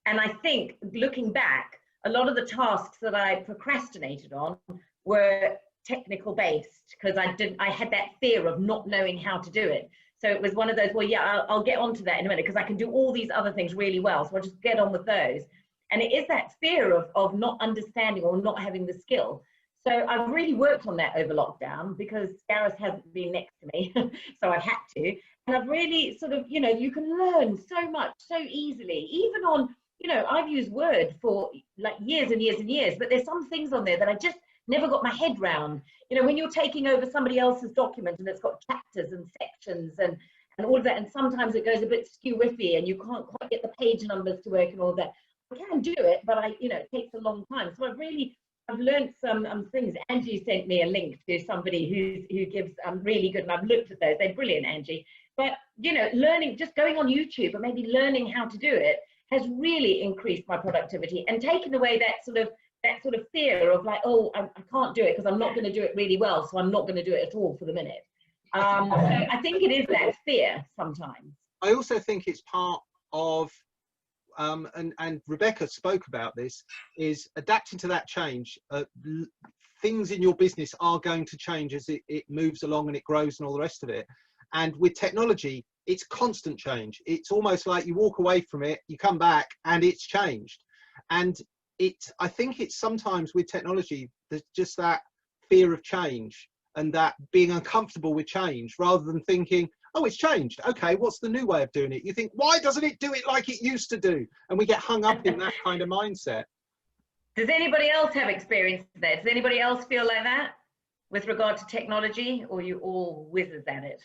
And I think looking back, a lot of the tasks that I procrastinated on were technical based, because I had that fear of not knowing how to do it. So it was one of those, well, yeah, I'll get onto that in a minute because I can do all these other things really well. So I'll just get on with those. And it is that fear of not understanding or not having the skill. So I've really worked on that over lockdown because Gareth hasn't been next to me. So I've had to. And I've really sort of, you can learn so much so easily, even on, I've used Word for like years and years and years, but there's some things on there that I just never got my head round. When you're taking over somebody else's document and it's got chapters and sections and all of that, and sometimes it goes a bit skew-whiffy and you can't quite get the page numbers to work and all that. I can do it, but it takes a long time. So I've learned some things. Angie sent me a link to somebody who gives really good, and I've looked at those. They're brilliant, Angie. But learning, just going on YouTube and maybe learning how to do it has really increased my productivity and taken away that sort of fear of like, oh, I can't do it because I'm not going to do it really well, so I'm not going to do it at all for the minute. So I think it is that fear sometimes. I also think it's part of, and Rebecca spoke about this, is adapting to that change. Things in your business are going to change as it moves along and it grows and all the rest of it. And with technology, it's constant change. It's almost like you walk away from it, you come back and it's changed. And I think it's sometimes with technology, there's just that fear of change and that being uncomfortable with change, rather than thinking, oh, it's changed. Okay, what's the new way of doing it? You think, why doesn't it do it like it used to do? And we get hung up in that kind of mindset. Does anybody else have experience there? Does anybody else feel like that with regard to technology, or are you all wizards at it?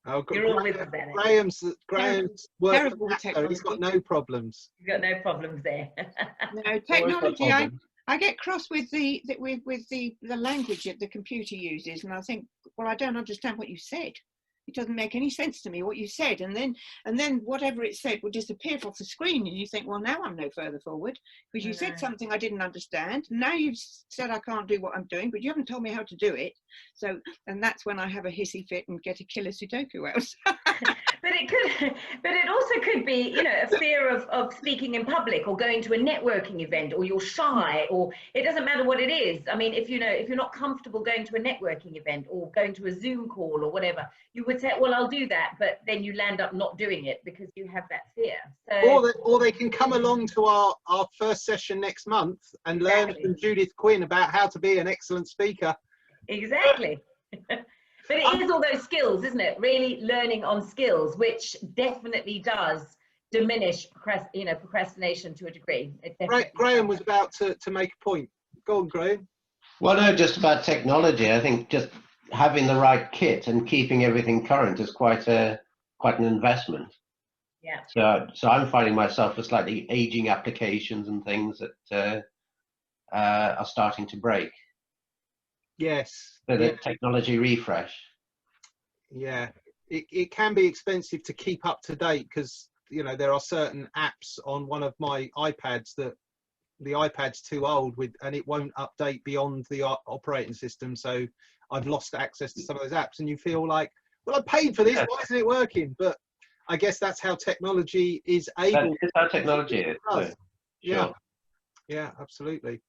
Oh, You're all wizards at it. Graham's worked terrible for NASA, he's got no problems. You've got no problems there. No, technology, I get cross with the language that the computer uses, and I think, well, I don't understand what you said. It doesn't make any sense to me what you said, and then whatever it said will disappear off the screen, and you think, well, now I'm no further forward because you said something I didn't understand. Now you've said I can't do what I'm doing, but you haven't told me how to do it. So, and that's when I have a hissy fit and get a killer Sudoku out. But it also could be, you know, a fear of speaking in public or going to a networking event, or you're shy, or it doesn't matter what it is. I mean, if you're not comfortable going to a networking event or going to a Zoom call or whatever, you would say, well, I'll do that, but then you land up not doing it because you have that fear. So, or they can come along to our first session next month and learn from Judith Quinn about how to be an excellent speaker. Exactly. But it is all those skills, isn't it? Really learning on skills, which definitely does diminish procrastination to a degree. Graham was about to make a point. Go on, Graham. Well, no, just about technology. I think just having the right kit and keeping everything current is quite an investment. Yeah. So I'm finding myself with slightly aging applications and things that are starting to break. Yes. So the technology refresh. Yeah, it can be expensive to keep up to date because, you know, there are certain apps on one of my iPads that the iPad's too old and it won't update beyond the operating system. So I've lost access to some of those apps, and you feel like, well, I paid for this, why isn't it working? But I guess that's how technology is able. That is how technology is. So, yeah, sure. Yeah, absolutely.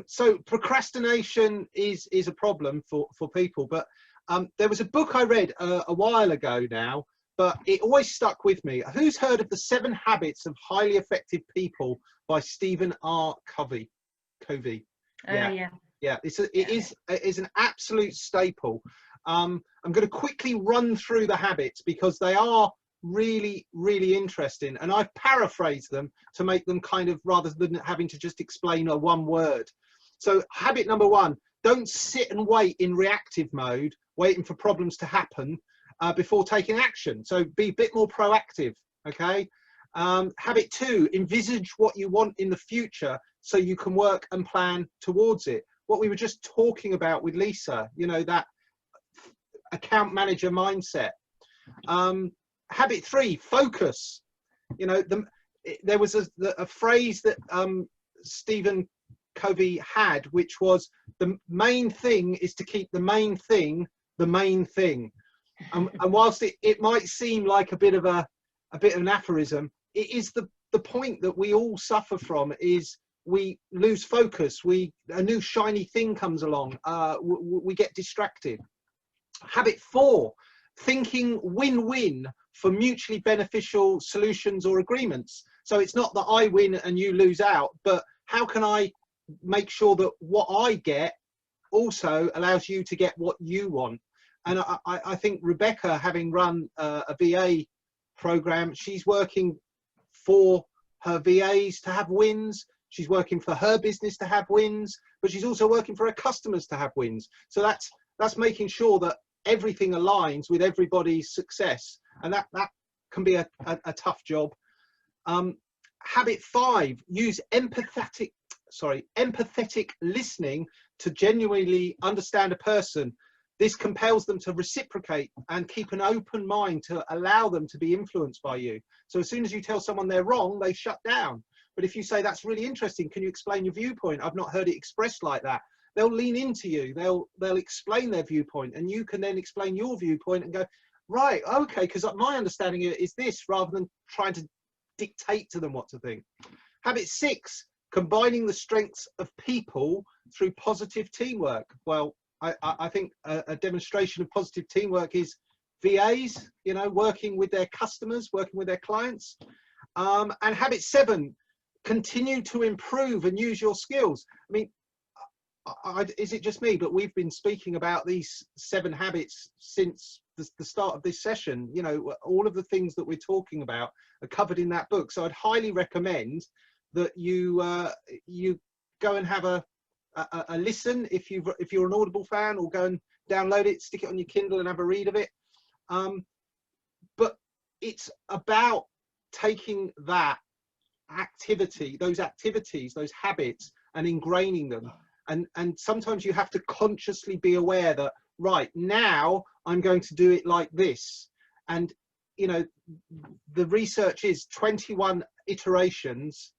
So procrastination is a problem for people, but there was a book I read a while ago now, but it always stuck with me. Who's heard of The 7 Habits of Highly Effective People by Stephen R. Covey? Yeah, it is an absolute staple. I'm going to quickly run through the habits because they are really, really interesting, and I've paraphrased them to make them kind of, rather than having to just explain a one word. So habit number 1, don't sit and wait in reactive mode, waiting for problems to happen before taking action. So be a bit more proactive. Okay. Habit 2, envisage what you want in the future so you can work and plan towards it. What we were just talking about with Lisa, you know, that account manager mindset. Habit 3, focus. You know, there was a phrase that Stephen Covey had, which was, the main thing is to keep the main thing the main thing. And whilst it might seem like a bit of an aphorism, it is the point that we all suffer from, is we lose focus. A new shiny thing comes along, we get distracted. Habit 4, thinking win-win for mutually beneficial solutions or agreements. So it's not that I win and you lose out, but how can I make sure that what I get also allows you to get what you want? And I think Rebecca, having run a VA program, she's working for her VAs to have wins. She's working for her business to have wins, but she's also working for her customers to have wins. So that's making sure that everything aligns with everybody's success, and that can be a tough job. Habit 5, use empathetic listening to genuinely understand a person. This compels them to reciprocate and keep an open mind to allow them to be influenced by you. So as soon as you tell someone they're wrong, they shut down. But if you say, that's really interesting, can you explain your viewpoint? I've not heard it expressed like that. They'll lean into you, they'll explain their viewpoint, and you can then explain your viewpoint and go, right, okay, because my understanding is this, rather than trying to dictate to them what to think. Habit 6, combining the strengths of people through positive teamwork. Well, I think a demonstration of positive teamwork is VAs, you know, working with their customers, working with their clients. And habit 7, continue to improve and use your skills. I mean, is it just me, but we've been speaking about these 7 habits since the start of this session. You know, all of the things that we're talking about are covered in that book. So I'd highly recommend that you you go and have a listen if you're an Audible fan, or go and download it, stick it on your Kindle and have a read of it. But it's about taking that activity, those activities, those habits, and ingraining them. And sometimes you have to consciously be aware that, right, now I'm going to do it like this. And, you know, the research is 21 iterations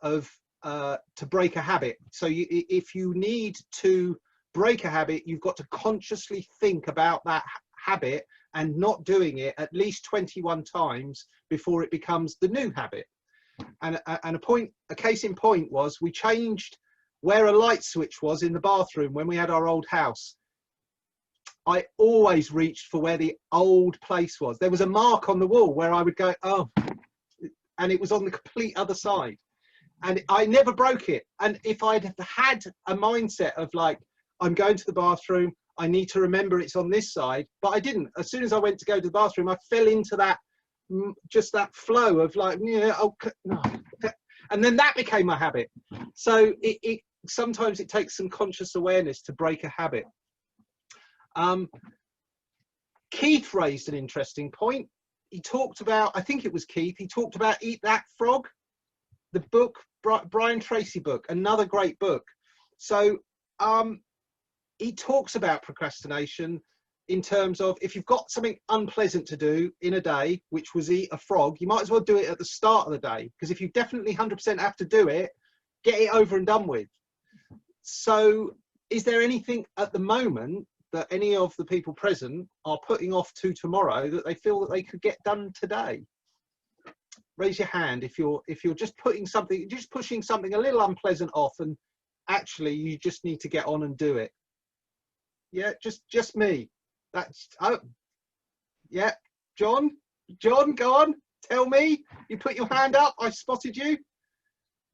of to break a habit. So if you need to break a habit, you've got to consciously think about that habit and not doing it at least 21 times before it becomes the new habit. And a case in point was, we changed where a light switch was in the bathroom when we had our old house. I always reached for where the old place was. There was a mark on the wall where I would go, oh, and it was on the complete other side. And I never broke it. And if I'd had a mindset of like, I'm going to the bathroom, I need to remember it's on this side, but I didn't. As soon as I went to go to the bathroom, I fell into that, just that flow of like, yeah, oh, no. And then that became my habit. So sometimes it takes some conscious awareness to break a habit. Keith raised an interesting point. He talked about, I think it was Keith, he talked about Eat That Frog, the book, Brian Tracy book, another great book. So he talks about procrastination in terms of, if you've got something unpleasant to do in a day, which was eat a frog, you might as well do it at the start of the day, because if you definitely 100% have to do it, get it over and done with. So is there anything at the moment that any of the people present are putting off to tomorrow that they feel that they could get done today? Raise your hand if you're just pushing something a little unpleasant off, and actually you just need to get on and do it. Yeah, just me. That's, oh, yeah, John, go on, tell me. You put your hand up, I spotted you.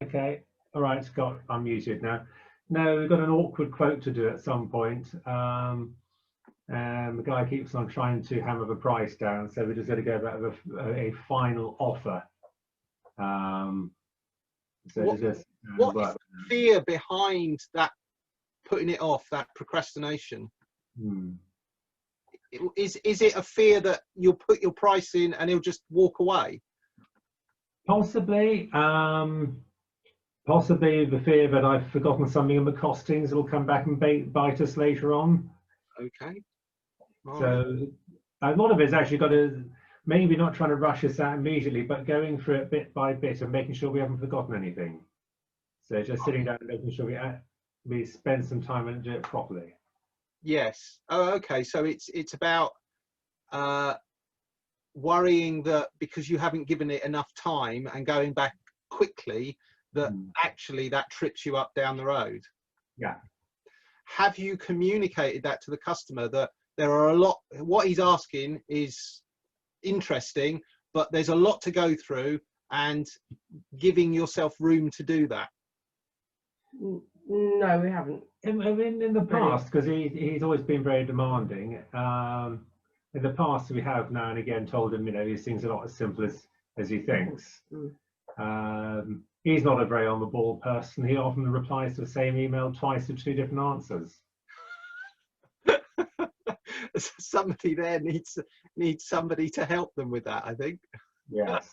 Okay, all right, Scott, I'm muted now. No, we've got an awkward quote to do at some point. The guy keeps on trying to hammer the price down, so we're just going to go back with a final offer. So what is the fear behind that, putting it off, that procrastination? Is it a fear that you'll put your price in and he'll just walk away? Possibly. Possibly the fear that I've forgotten something in the costings, it'll come back and bite us later on. Okay. So a lot of it's actually got to, maybe not trying to rush us out immediately, but going through it bit by bit and making sure we haven't forgotten anything. So just sitting down and making sure we spend some time and do it properly. Yes. Oh, okay. So it's about worrying that because you haven't given it enough time and going back quickly, that actually that trips you up down the road. Yeah. Have you communicated that to the customer, that there are a lot, what he's asking is interesting, but there's a lot to go through, and giving yourself room to do that? No, we haven't. In the past, because he's always been very demanding. In the past, we have now and again told him, you know, these things are not as simple as he thinks. He's not a very on the ball person. He often replies to the same email twice with 2 different answers. Somebody there needs somebody to help them with that, I think. Yes.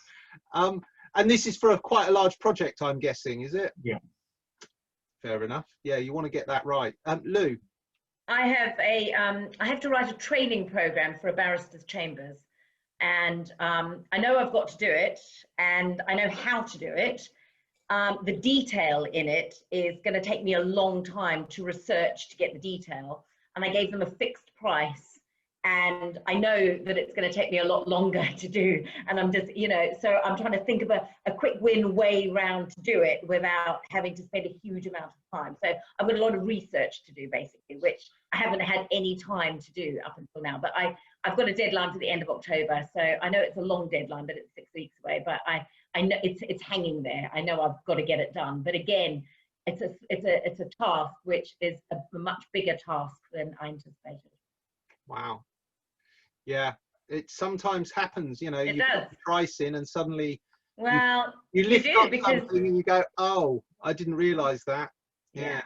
And this is for quite a large project, I'm guessing, is it? Yeah. Fair enough. Yeah, you want to get that right. Lou? I have to write a training program for a barrister's chambers, and I know I've got to do it, and I know how to do it. The detail in it is going to take me a long time to research to get the detail, and I gave them a fixed price, and I know that it's going to take me a lot longer to do, and I'm just, you know, so I'm trying to think of a quick win way round to do it without having to spend a huge amount of time. So I've got a lot of research to do, basically, which I haven't had any time to do up until now, but I've got a deadline for the end of October, so I know it's a long deadline, but it's 6 weeks away, but I know it's hanging there. I know I've got to get it done, but again, it's a task which is a much bigger task than I anticipated. Wow. Yeah, it sometimes happens, you know, It you does. put the price in and suddenly Well, you lift do, up because something and you go, oh, I didn't realize that. Yeah.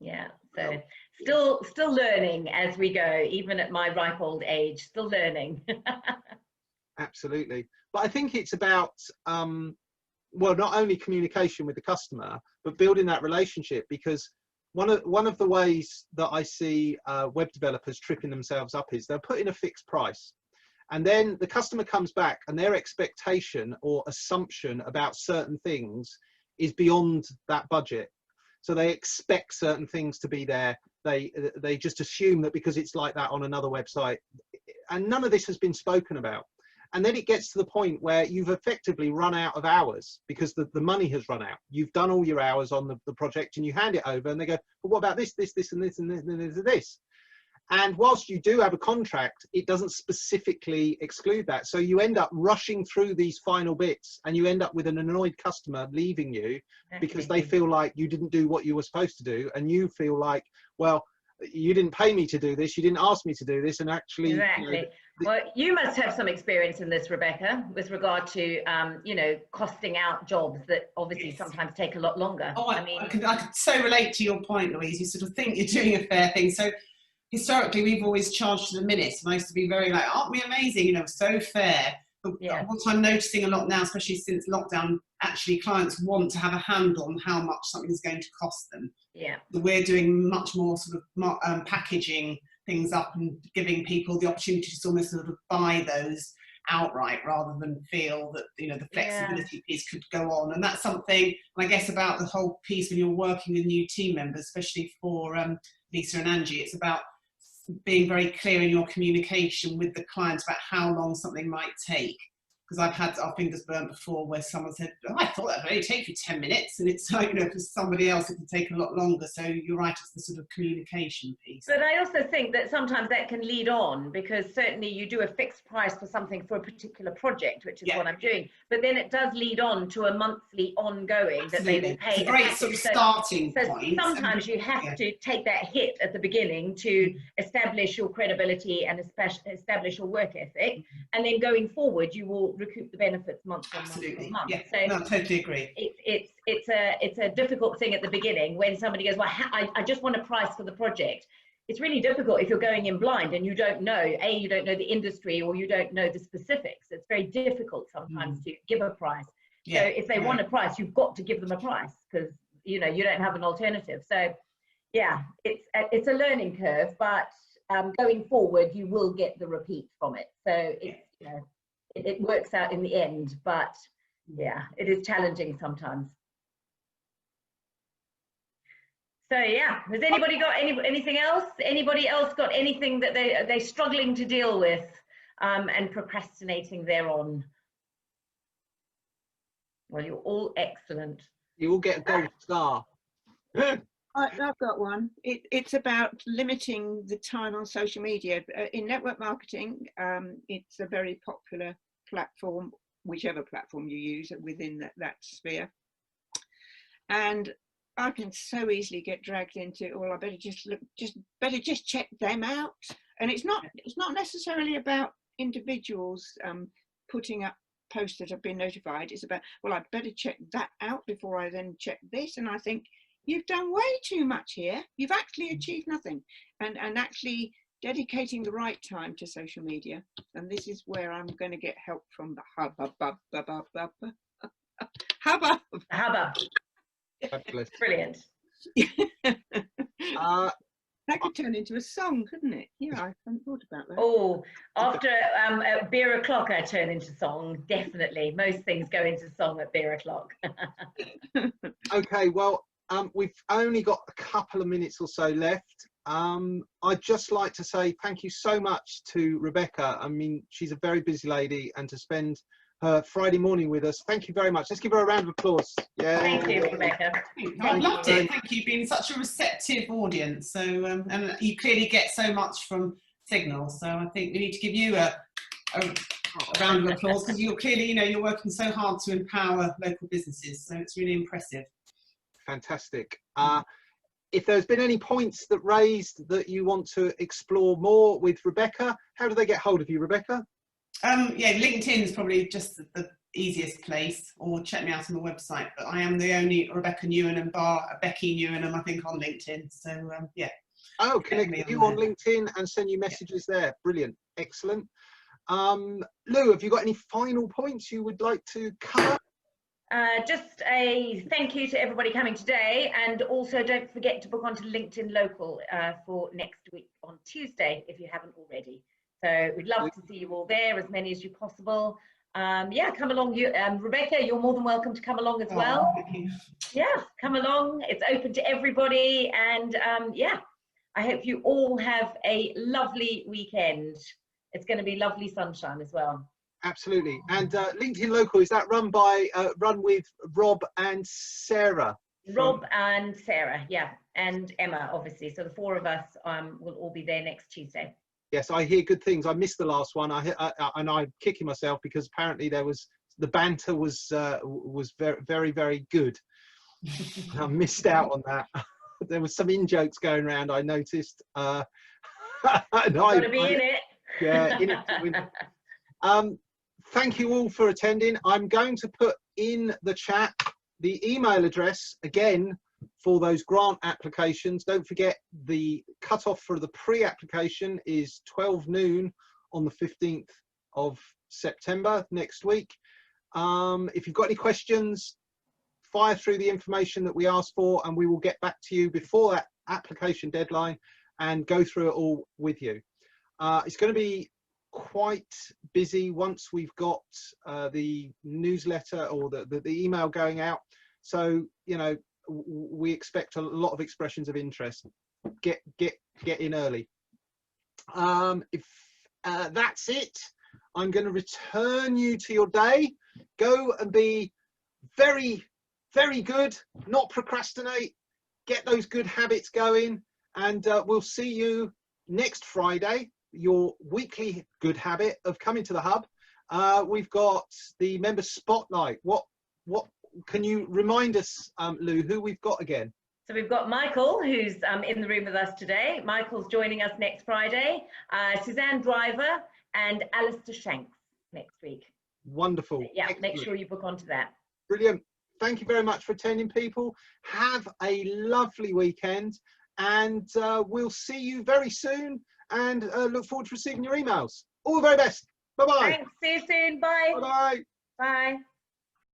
Yeah. So still learning as we go, even at my ripe old age, still learning. Absolutely. But I think it's about, well, not only communication with the customer, but building that relationship, because one of the ways that I see web developers tripping themselves up is they'll put in a fixed price, and then the customer comes back and their expectation or assumption about certain things is beyond that budget. So they expect certain things to be there. They just assume that because it's like that on another website, and none of this has been spoken about. And then it gets to the point where you've effectively run out of hours because the money has run out. You've done all your hours on the project and you hand it over and they go, well, what about this, this, this, and this, and this, and this? And whilst you do have a contract, it doesn't specifically exclude that. So you end up rushing through these final bits and you end up with an annoyed customer leaving you because they feel like you didn't do what you were supposed to do. And you feel like, well, you didn't pay me to do this, you didn't ask me to do this, and actually... Exactly. You know, well, you must have some experience in this, Rebecca, with regard to, you know, costing out jobs that obviously sometimes take a lot longer. Oh, I mean, I could so relate to your point, Louise. You sort of think you're doing a fair thing. So historically, we've always charged to the minute. And I used to be very like, aren't we amazing? You know, so fair. But what I'm noticing a lot now, especially since lockdown, actually clients want to have a handle on how much something is going to cost them. Yeah. We're doing much more sort of packaging things up and giving people the opportunity to almost sort of buy those outright rather than feel that, you know, the flexibility piece could go on. And that's something, I guess, about the whole piece when you're working with new team members, especially for Lisa and Angie, it's about being very clear in your communication with the clients about how long something might take. Because I've had our fingers burnt before where someone said, oh, I thought that would only take you 10 minutes. And it's like, you know, for somebody else, it can take a lot longer. So you're right, it's the sort of communication piece. But I also think that sometimes that can lead on, because certainly you do a fixed price for something for a particular project, which is what I'm doing. But then it does lead on to a monthly ongoing that they will pay. It's a great sort of starting point. Sometimes you have to take that hit at the beginning to establish your credibility and establish your work ethic. And then going forward, you will recoup the benefits month on month. Yeah, So no, I totally agree. It's a difficult thing at the beginning when somebody goes, well, I just want a price for the project. It's really difficult if you're going in blind and you don't know, you don't know the industry or you don't know the specifics. It's very difficult sometimes to give a price. So if they want a price, you've got to give them a price because, you know, you don't have an alternative. So yeah, it's a learning curve, but going forward, you will get the repeat from it. So it's, you know, it works out in the end, but yeah, it is challenging sometimes. So yeah, has anybody got anything else? Anybody else got anything that they're struggling to deal with and procrastinating thereon? Well, you're all excellent. You will get a gold star. I've got one. It's about limiting the time on social media. In network marketing, it's a very popular platform, whichever platform you use within that sphere. And I can so easily get dragged into, well, I better just check them out. And it's not necessarily about individuals putting up posts that have been notified. It's about, well, I'd better check that out before I then check this. And I think, you've done way too much here. You've actually achieved nothing. And actually dedicating the right time to social media. And this is where I'm going to get help from the hubbub. Brilliant. That could turn into a song, couldn't it? Yeah, I hadn't thought about that. Oh, after beer o'clock, I turn into song. Definitely, most things go into song at beer o'clock. Okay, well, we've only got a couple of minutes or so left. I'd just like to say thank you so much to Rebecca. I mean, she's a very busy lady, and to spend her Friday morning with us, thank you very much. Let's give her a round of applause. Yeah. Thank you, Rebecca. I loved it. Thank you. You've been such a receptive audience. So, and you clearly get so much from Signal. So I think we need to give you a round of applause because you're clearly, you know, you're working so hard to empower local businesses. So it's really impressive. Fantastic. If there's been any points that raised that you want to explore more with Rebecca, how do they get hold of you, Rebecca? Yeah, LinkedIn is probably just the easiest place, or check me out on the website. But I am the only Rebecca Newenham Becky Newenham, I think, on LinkedIn. So yeah. Oh, connect with you on LinkedIn and send you messages there. Brilliant, excellent. Lou, have you got any final points you would like to cover? Just a thank you to everybody coming today, and also don't forget to book onto LinkedIn Local for next week on Tuesday if you haven't already. So we'd love to see you all there, as many as you possible. Yeah, come along. Rebecca, you're more than welcome to come along as well. Yeah, come along. It's open to everybody, and yeah, I hope you all have a lovely weekend. It's going to be lovely sunshine as well. Absolutely. And LinkedIn Local, is that run with Rob and Sarah? Rob and Sarah, yeah, and Emma, obviously. So the four of us will all be there next Tuesday. Yes, I hear good things. I missed the last one, and I'm kicking myself because apparently the banter was very, very, very good. I missed out on that. There was some in-jokes going around, I noticed. And Got to be in it. Yeah, in it to win it. Thank you all for attending. I'm going to put in the chat the email address again for those grant applications. Don't forget, the cutoff for the pre-application is 12 noon on the 15th of September next week. If you've got any questions, fire through the information that we asked for, and we will get back to you before that application deadline and go through it all with you. It's going to be quite busy once we've got the newsletter or the email going out. So, you know, we expect a lot of expressions of interest. Get in early. If that's it, I'm going to return you to your day. Go and be very, very good. Not procrastinate. Get those good habits going, and we'll see you next Friday. Your weekly good habit of coming to the hub. We've got the member spotlight. What can you remind us, Lou, who we've got again? So we've got Michael, who's in the room with us today. Michael's joining us next Friday. Suzanne Driver and Alistair Shanks next week. Wonderful. Yeah, excellent. Make sure you book onto that. Brilliant. Thank you very much for attending, people. Have a lovely weekend, and we'll see you very soon, and look forward to receiving your emails. All the very best. Bye-bye. Thanks. See you soon. Bye. Bye-bye. Bye.